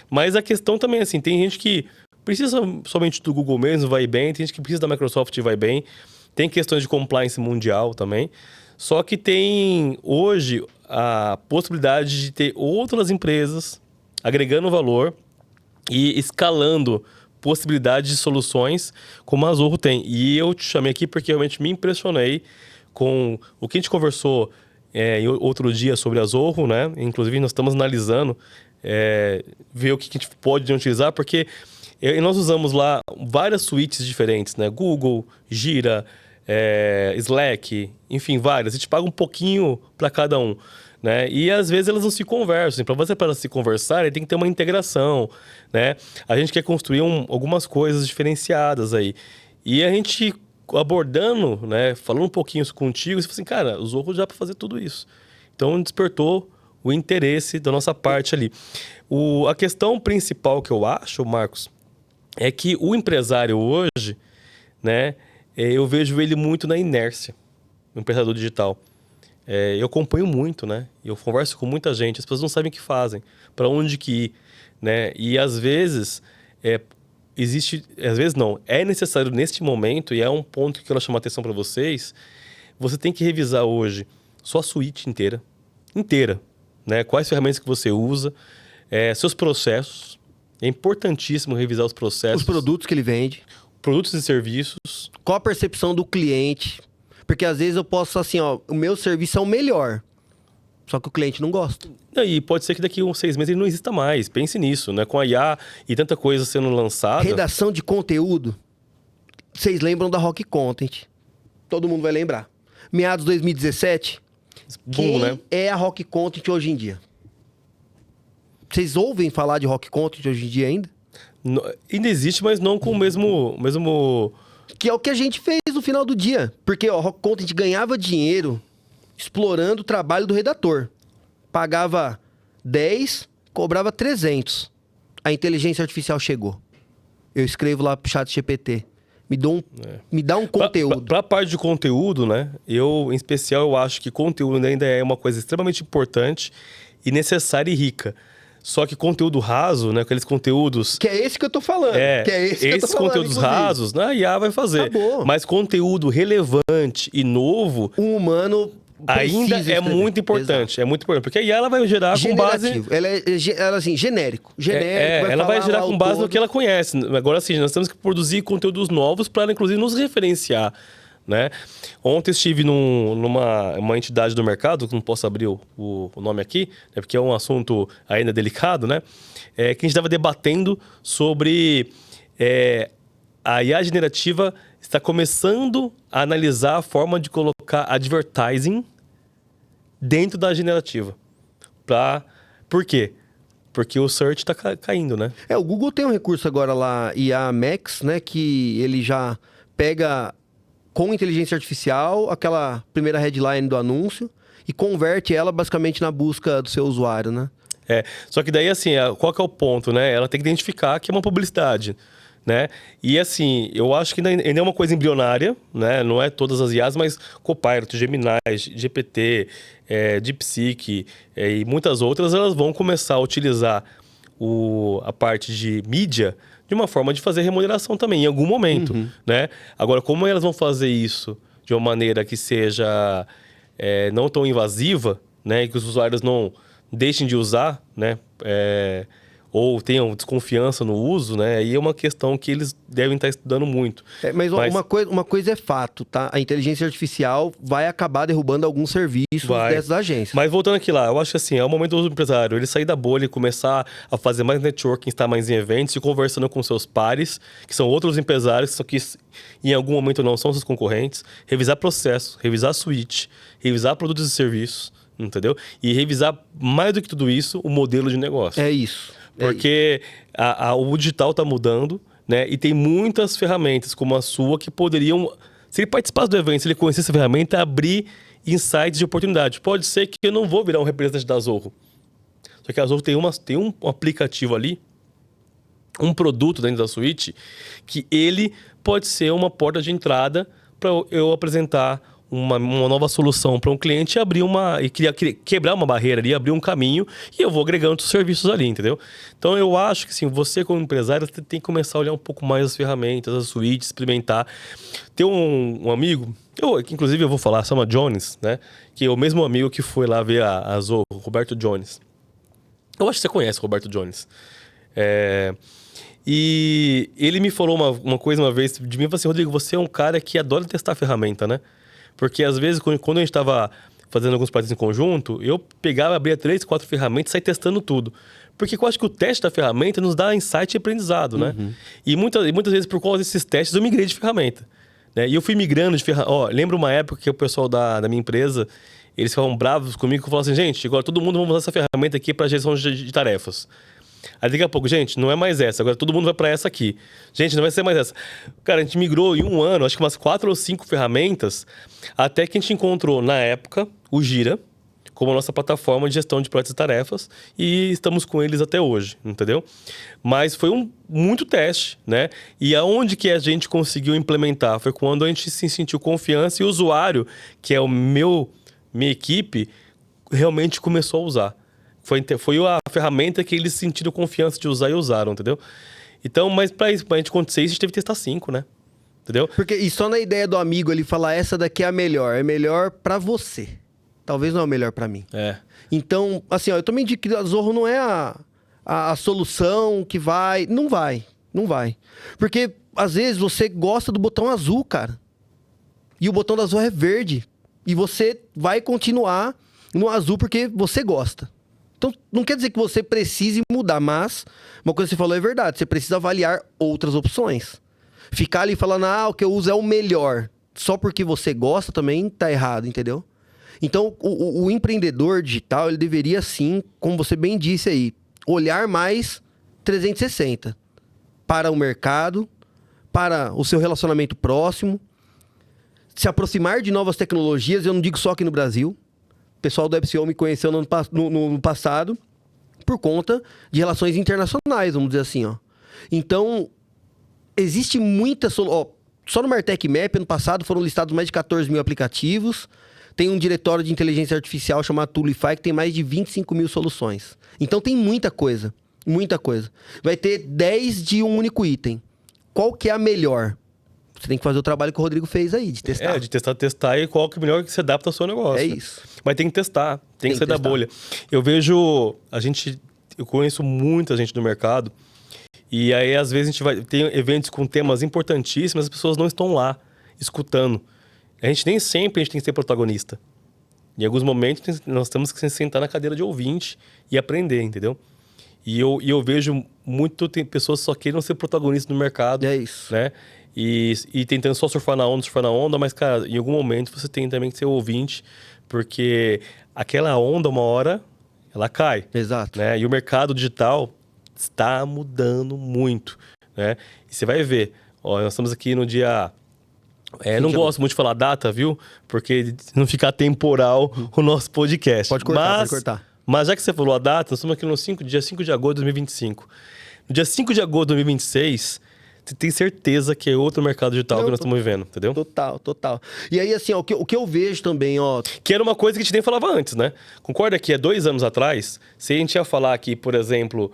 Mas a questão também, assim, tem gente que precisa somente do Google mesmo, vai bem. Tem gente que precisa da Microsoft e vai bem. Tem questões de compliance mundial também. Só que tem hoje a possibilidade de ter outras empresas agregando valor e escalando possibilidades de soluções como a Zorro tem. E eu te chamei aqui porque realmente me impressionei com o que a gente conversou outro dia sobre a Zorro, né? Inclusive nós estamos analisando ver o que a gente pode utilizar, porque... E nós usamos lá várias suítes diferentes, né? Google, Gira, Slack, enfim, várias. A gente paga um pouquinho para cada um, né? E às vezes elas não se conversam. Para elas se conversarem, tem que ter uma integração, né? A gente quer construir algumas coisas diferenciadas aí. E a gente abordando, né? Falando um pouquinho isso contigo, você falou assim, cara, o Zorro já para fazer tudo isso. Então despertou o interesse da nossa parte ali. A questão principal que eu acho, Marcos, é que o empresário hoje, né, eu vejo ele muito na inércia, o empresário digital. Eu acompanho muito, né? Eu converso com muita gente, as pessoas não sabem o que fazem, para onde que ir, né? E às vezes, é necessário neste momento, e é um ponto que eu quero chamar a atenção para vocês, você tem que revisar hoje sua suíte inteira, né? Quais ferramentas que você usa, seus processos. É importantíssimo revisar os processos. Os produtos que ele vende. Produtos e serviços. Qual a percepção do cliente? Porque às vezes eu posso, assim, ó, o meu serviço é o melhor. Só que o cliente não gosta. E pode ser que daqui a uns 6 meses ele não exista mais. Pense nisso, né? Com a IA e tanta coisa sendo lançada. Redação de conteúdo. Vocês lembram da Rock Content? Todo mundo vai lembrar. Meados de 2017. Boom, Quem né? é a Rock Content hoje em dia? Vocês ouvem falar de Rock Content hoje em dia ainda? Ainda existe, mas não com o mesmo... Que é o que a gente fez no final do dia. Porque ó, a Rock Content ganhava dinheiro explorando o trabalho do redator. Pagava 10, cobrava 300. A inteligência artificial chegou. Eu escrevo lá pro chat GPT. Me dá um conteúdo. Para a parte de conteúdo, né? Em especial, eu acho que conteúdo ainda é uma coisa extremamente importante e necessária e rica. Só que conteúdo raso, né? Aqueles conteúdos... Que é esse que eu tô falando. Esses conteúdos rasos, a IA vai fazer. Acabou. Mas conteúdo relevante e novo... Um humano ainda é muito importante. Exato. É muito importante. Porque a IA ela vai gerar com base... Ela assim, genérico. Ela vai gerar com base no que ela conhece. Agora, assim, nós temos que produzir conteúdos novos para ela, inclusive, nos referenciar. Né? Ontem estive numa entidade do mercado, que não posso abrir o nome aqui, né? Porque é um assunto ainda delicado, né? Que a gente estava debatendo sobre a IA generativa está começando a analisar a forma de colocar advertising dentro da generativa. Por quê? Porque o search está caindo, né? O Google tem um recurso agora lá, IA Max, né? Que ele já pega com inteligência artificial aquela primeira headline do anúncio e converte ela basicamente na busca do seu usuário, né? Só que daí, assim, qual que é o ponto, né? Ela tem que identificar que é uma publicidade, né? E, assim, eu acho que ainda é uma coisa embrionária, né? Não é todas as IAs, mas Copilot, Gemini, GPT, DeepSeek e muitas outras, elas vão começar a utilizar a parte de mídia de uma forma de fazer remuneração também, em algum momento, né? Agora, como elas vão fazer isso de uma maneira que seja não tão invasiva, né? E que os usuários não deixem de usar, né? Ou tenham desconfiança no uso, né? Aí é uma questão que eles devem estar estudando muito. Mas uma coisa é fato, tá? A inteligência artificial vai acabar derrubando alguns serviços dessas agências. Mas voltando aqui lá, eu acho que assim, é o momento do empresário ele sair da bolha e começar a fazer mais networking, estar mais em eventos e conversando com seus pares, que são outros empresários, só que em algum momento não são seus concorrentes, revisar processos, revisar suíte, revisar produtos e serviços, entendeu? E revisar, mais do que tudo isso, o modelo de negócio. É isso. Porque o digital está mudando, né? E tem muitas ferramentas como a sua que poderiam, se ele participasse do evento, se ele conhecesse a ferramenta, abrir insights de oportunidade. Pode ser que eu não vou virar um representante da Zorro. Só que a Zorro tem um aplicativo ali, um produto dentro da suíte, que ele pode ser uma porta de entrada para eu apresentar uma nova solução para um cliente e abrir quebrar uma barreira ali, abrir um caminho e eu vou agregando outros serviços ali, entendeu? Então eu acho que assim, você como empresário você tem que começar a olhar um pouco mais as ferramentas, as suítes, experimentar. Tem um amigo, que inclusive eu vou falar, chama Jones, né? Que é o mesmo amigo que foi lá ver a Zorro, Roberto Jones. Eu acho que você conhece o Roberto Jones. E ele me falou uma coisa uma vez de mim, falou assim, Rodrigo, você é um cara que adora testar ferramenta, né? Porque, às vezes, quando a gente estava fazendo alguns projetos em conjunto, eu pegava, abria 3, 4 ferramentas e saía testando tudo. Porque eu acho que o teste da ferramenta nos dá insight e aprendizado, né? E muitas vezes, por causa desses testes, eu migrei de ferramenta. Né? E eu fui migrando de ferramenta. Lembro uma época que o pessoal da minha empresa, eles ficavam bravos comigo e falavam assim, gente, agora todo mundo vai usar essa ferramenta aqui para gestão de tarefas. Aí daqui a pouco, gente, não é mais essa. Agora todo mundo vai para essa aqui. Gente, não vai ser mais essa. Cara, a gente migrou em um ano, acho que umas 4 ou 5 ferramentas, até que a gente encontrou, na época, o Gira, como a nossa plataforma de gestão de projetos e tarefas, e estamos com eles até hoje, entendeu? Mas foi muito teste, né? E aonde que a gente conseguiu implementar? Foi quando a gente se sentiu confiança e o usuário, que é minha equipe, realmente começou a usar. Foi a ferramenta que eles sentiram confiança de usar e usaram, entendeu? Então, mas pra gente acontecer isso, a gente teve que testar 5, né? Entendeu? Porque, e só na ideia do amigo ele falar, essa daqui é a melhor. É melhor pra você. Talvez não é melhor pra mim. Então, assim, eu também digo que a Zorro não é a solução que vai... Não vai. Porque, às vezes, você gosta do botão azul, cara. E o botão da Zorro é verde. E você vai continuar no azul porque você gosta. Então, não quer dizer que você precise mudar, mas uma coisa que você falou é verdade. Você precisa avaliar outras opções. Ficar ali falando, o que eu uso é o melhor. Só porque você gosta também tá errado, entendeu? Então, o empreendedor digital, ele deveria sim, como você bem disse aí, olhar mais 360 para o mercado, para o seu relacionamento próximo, se aproximar de novas tecnologias. Eu não digo só aqui no Brasil. O pessoal do FCO me conheceu no passado por conta de relações internacionais, vamos dizer assim, ó. Então, existe muita solução. Só no Martech Map, ano passado, foram listados mais de 14 mil aplicativos. Tem um diretório de inteligência artificial chamado Toolify, que tem mais de 25 mil soluções. Então, tem muita coisa. Muita coisa. Vai ter 10 de um único item. Qual que é a melhor? Você tem que fazer o trabalho que o Rodrigo fez aí, de testar. De testar e qual que é o melhor que se adapta ao seu negócio. É isso. Mas tem que testar, tem que sair da bolha. Eu vejo, eu conheço muita gente do mercado, e aí às vezes a gente tem eventos com temas importantíssimos, as pessoas não estão lá, escutando. Nem sempre a gente tem que ser protagonista. Em alguns momentos nós temos que sentar na cadeira de ouvinte e aprender, entendeu? E eu vejo tem pessoas que só querem ser protagonistas no mercado. É isso. Né? E tentando só surfar na onda, mas, cara, em algum momento você tem também que ser ouvinte, porque aquela onda, uma hora, ela cai. Exato. Né? E o mercado digital está mudando muito, né? E você vai ver, nós estamos aqui no dia... não gosto muito de falar data, viu? Porque não fica temporal o nosso podcast. Pode cortar. Mas já que você falou a data, nós estamos aqui no dia 5 de agosto de 2025. No dia 5 de agosto de 2026... você tem certeza que é outro mercado digital que nós estamos vivendo, entendeu? Total. E aí, assim, ó, o que eu vejo também, ó... Que era uma coisa que a gente nem falava antes, né? Concorda que há 2 anos atrás, se a gente ia falar aqui, por exemplo,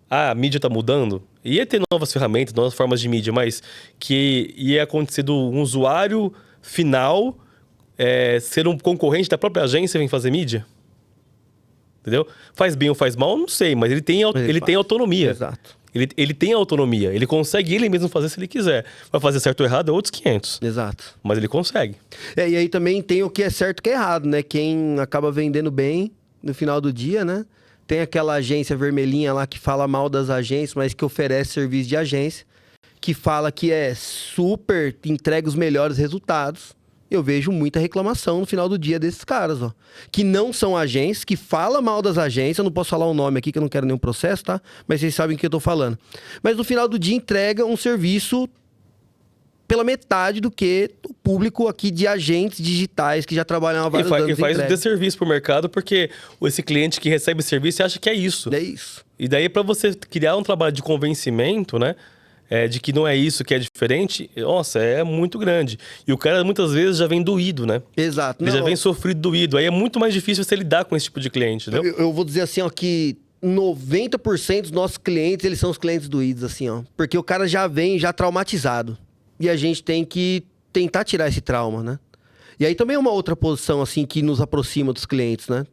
a mídia tá mudando, ia ter novas ferramentas, novas formas de mídia, mas que ia acontecer do um usuário final ser um concorrente da própria agência e vem fazer mídia? Entendeu? Faz bem ou faz mal, não sei, mas ele tem autonomia. Exato. Ele tem autonomia, ele consegue ele mesmo fazer se ele quiser. Vai fazer certo ou errado é outros 500. Exato. Mas ele consegue. E aí também tem o que é certo e o que é errado, né? Quem acaba vendendo bem no final do dia, né? Tem aquela agência vermelhinha lá que fala mal das agências, mas que oferece serviço de agência, que fala que é super, entrega os melhores resultados. Eu vejo muita reclamação no final do dia desses caras, ó. Que não são agências, que falam mal das agências. Eu não posso falar o nome aqui, que eu não quero nenhum processo, tá? Mas vocês sabem o que eu tô falando. Mas no final do dia entrega um serviço pela metade do que o público aqui de agentes digitais que já trabalham há vários anos. E faz um desserviço pro mercado, porque esse cliente que recebe serviço acha que é isso. É isso. E daí, para você criar um trabalho de convencimento, né? De que não é isso, que é diferente, nossa, é muito grande. E o cara, muitas vezes, já vem doído, né? Exato. Ele já vem sofrido, doído. Aí é muito mais difícil você lidar com esse tipo de cliente, entendeu? Eu vou dizer assim, ó, que 90% dos nossos clientes, eles são os clientes doídos, assim, ó. Porque o cara já vem já traumatizado. E a gente tem que tentar tirar esse trauma, né? E aí também é uma outra posição, assim, que nos aproxima dos clientes, né?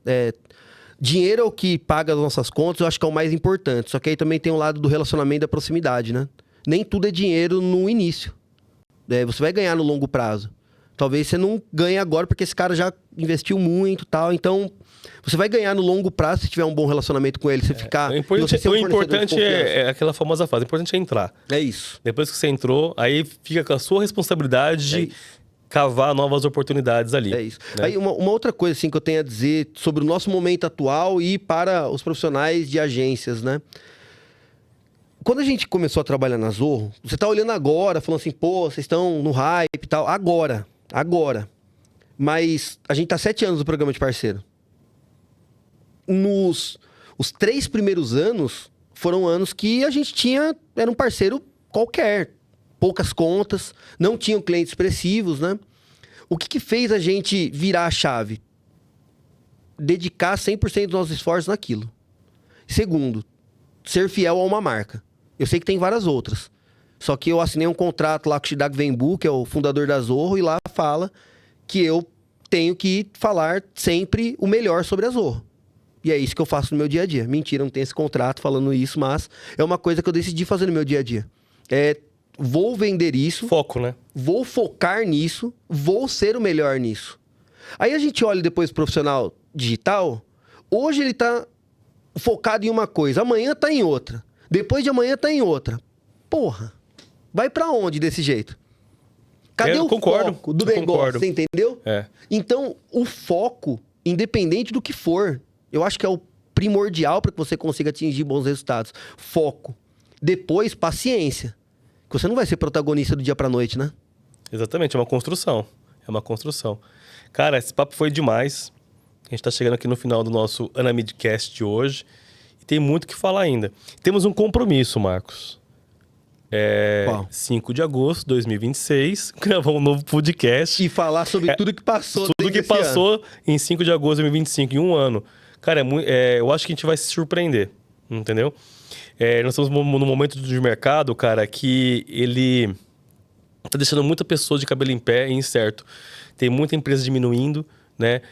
Dinheiro é o que paga as nossas contas, eu acho que é o mais importante. Só que aí também tem um lado do relacionamento da proximidade, né? Nem tudo é dinheiro no início. Você vai ganhar no longo prazo. Talvez você não ganhe agora porque esse cara já investiu muito e tal. Então, você vai ganhar no longo prazo se tiver um bom relacionamento com ele. Você ficar... O importante é aquela famosa fase. O importante é entrar. É isso. Depois que você entrou, aí fica com a sua responsabilidade de cavar novas oportunidades ali. É isso. Né? Aí uma outra coisa assim, que eu tenho a dizer sobre o nosso momento atual e para os profissionais de agências, né? Quando a gente começou a trabalhar na Zorro, você tá olhando agora, falando assim, pô, vocês estão no hype e tal. Agora. Mas a gente tá 7 anos no programa de parceiro. Os 3 primeiros anos foram anos que a gente era um parceiro qualquer. Poucas contas, não tinham clientes expressivos, né? O que fez a gente virar a chave? Dedicar 100% dos nossos esforços naquilo. Segundo, ser fiel a uma marca. Eu sei que tem várias outras. Só que eu assinei um contrato lá com o Shidag Venbu, que é o fundador da Zorro, e lá fala que eu tenho que falar sempre o melhor sobre a Zorro. E é isso que eu faço no meu dia a dia. Mentira, não tem esse contrato falando isso, mas é uma coisa que eu decidi fazer no meu dia a dia. vou vender isso, Foco, né? vou focar nisso, vou ser o melhor nisso. Aí a gente olha depois o profissional digital, hoje ele tá focado em uma coisa, amanhã tá em outra, depois de amanhã tá em outra. Porra, vai pra onde desse jeito? Cadê o foco do negócio, você entendeu? Então, o foco, independente do que for, eu acho que é o primordial para que você consiga atingir bons resultados. Foco. Depois, paciência. Que você não vai ser protagonista do dia pra noite, né? Exatamente, é uma construção. É uma construção. Cara, esse papo foi demais. A gente tá chegando aqui no final do nosso Anamidcast de hoje. E tem muito o que falar ainda. Temos um compromisso, Marcos. Qual? 5 de agosto de 2026, gravar um novo podcast. E falar sobre tudo que passou. Tudo que passou em 5 de agosto de 2025, em um ano. Cara, eu acho que a gente vai se surpreender, entendeu? Nós estamos num momento de mercado, cara, que ele tá deixando muita pessoa de cabelo em pé e incerto. Tem muita empresa diminuindo, né?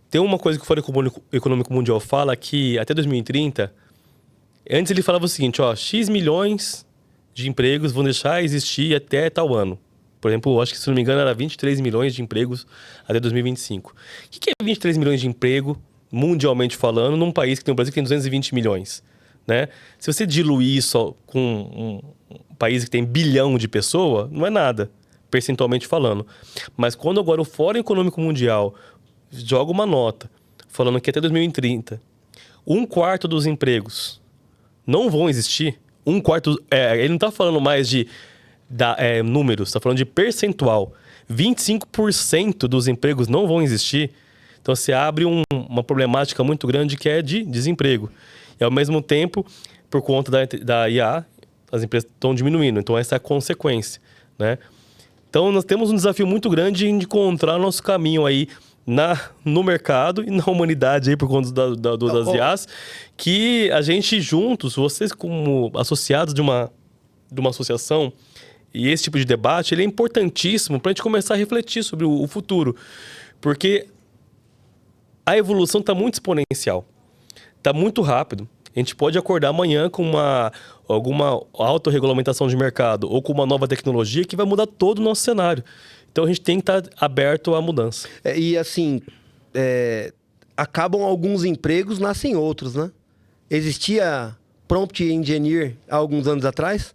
Tem uma coisa que o Fórum Econômico Mundial fala que até 2030, antes ele falava o seguinte, ó, X milhões de empregos vão deixar de existir até tal ano. Por exemplo, eu acho que, se não me engano, era 23 milhões de empregos até 2025. O que é 23 milhões de emprego, mundialmente falando, num país que tem o Brasil que tem 220 milhões? Né? Se você diluir isso com um país que tem 1 bilhão de pessoas, não é nada, percentualmente falando. Mas quando agora o Fórum Econômico Mundial joga uma nota falando que até 2030, 1/4 dos empregos não vão existir, 1/4... ele não está falando mais de números, está falando de percentual. 25% dos empregos não vão existir. Então, você abre uma problemática muito grande que é de desemprego. E, ao mesmo tempo, por conta da IA, as empresas estão diminuindo. Então, essa é a consequência, né? Então, nós temos um desafio muito grande em encontrar nosso caminho aí no mercado e na humanidade aí por conta das IAs, que a gente juntos, vocês como associados de uma associação, e esse tipo de debate, ele é importantíssimo para a gente começar a refletir sobre o futuro. Porque a evolução está muito exponencial, está muito rápido. A gente pode acordar amanhã com alguma autorregulamentação de mercado ou com uma nova tecnologia que vai mudar todo o nosso cenário. Então, a gente tem que estar aberto à mudança. E assim, acabam alguns empregos, nascem outros, né? Existia Prompt Engineer há alguns anos atrás?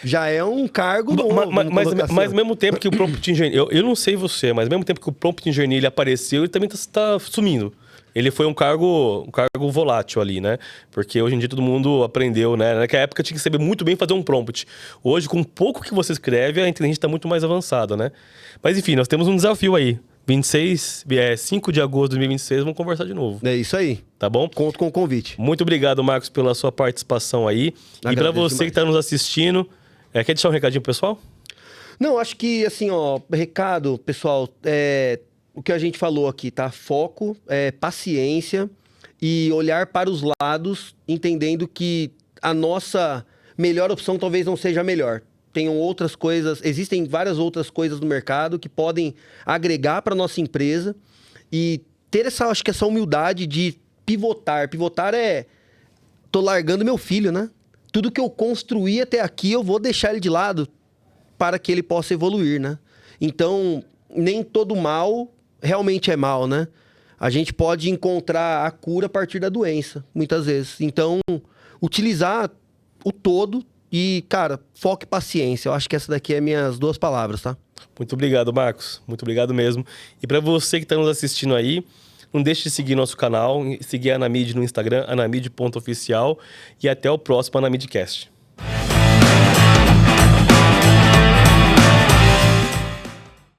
Já é um cargo novo. Mas ao mesmo tempo que o Prompt Engineer... Eu não sei você, mas ao mesmo tempo que o Prompt Engineer ele apareceu, ele também está sumindo. Ele foi um cargo volátil ali, né? Porque hoje em dia todo mundo aprendeu, né? Naquela época tinha que saber muito bem fazer um prompt. Hoje, com pouco que você escreve, a inteligência está muito mais avançada, né? Mas enfim, nós temos um desafio aí. 5 de agosto de 2026, vamos conversar de novo. É isso aí. Tá bom? Conto com o convite. Muito obrigado, Marcos, pela sua participação aí. E para você que está nos assistindo, quer deixar um recadinho pro pessoal? Não, acho que assim, recado, pessoal, o que a gente falou aqui, tá? Foco, paciência e olhar para os lados, entendendo que a nossa melhor opção talvez não seja a melhor. Tenham outras coisas, existem várias outras coisas no mercado que podem agregar para nossa empresa e ter acho que essa humildade de pivotar. Pivotar tô largando meu filho, né? Tudo que eu construí até aqui, eu vou deixar ele de lado para que ele possa evoluir, né? Então, nem todo mal realmente é mal, né? A gente pode encontrar a cura a partir da doença, muitas vezes. Então, utilizar o todo e, cara, foco e paciência. Eu acho que essa daqui é minhas 2 palavras, tá? Muito obrigado, Marcos. Muito obrigado mesmo. E para você que está nos assistindo aí, não deixe de seguir nosso canal, seguir a Anamid no Instagram, anamid.oficial, e até o próximo Anamidcast.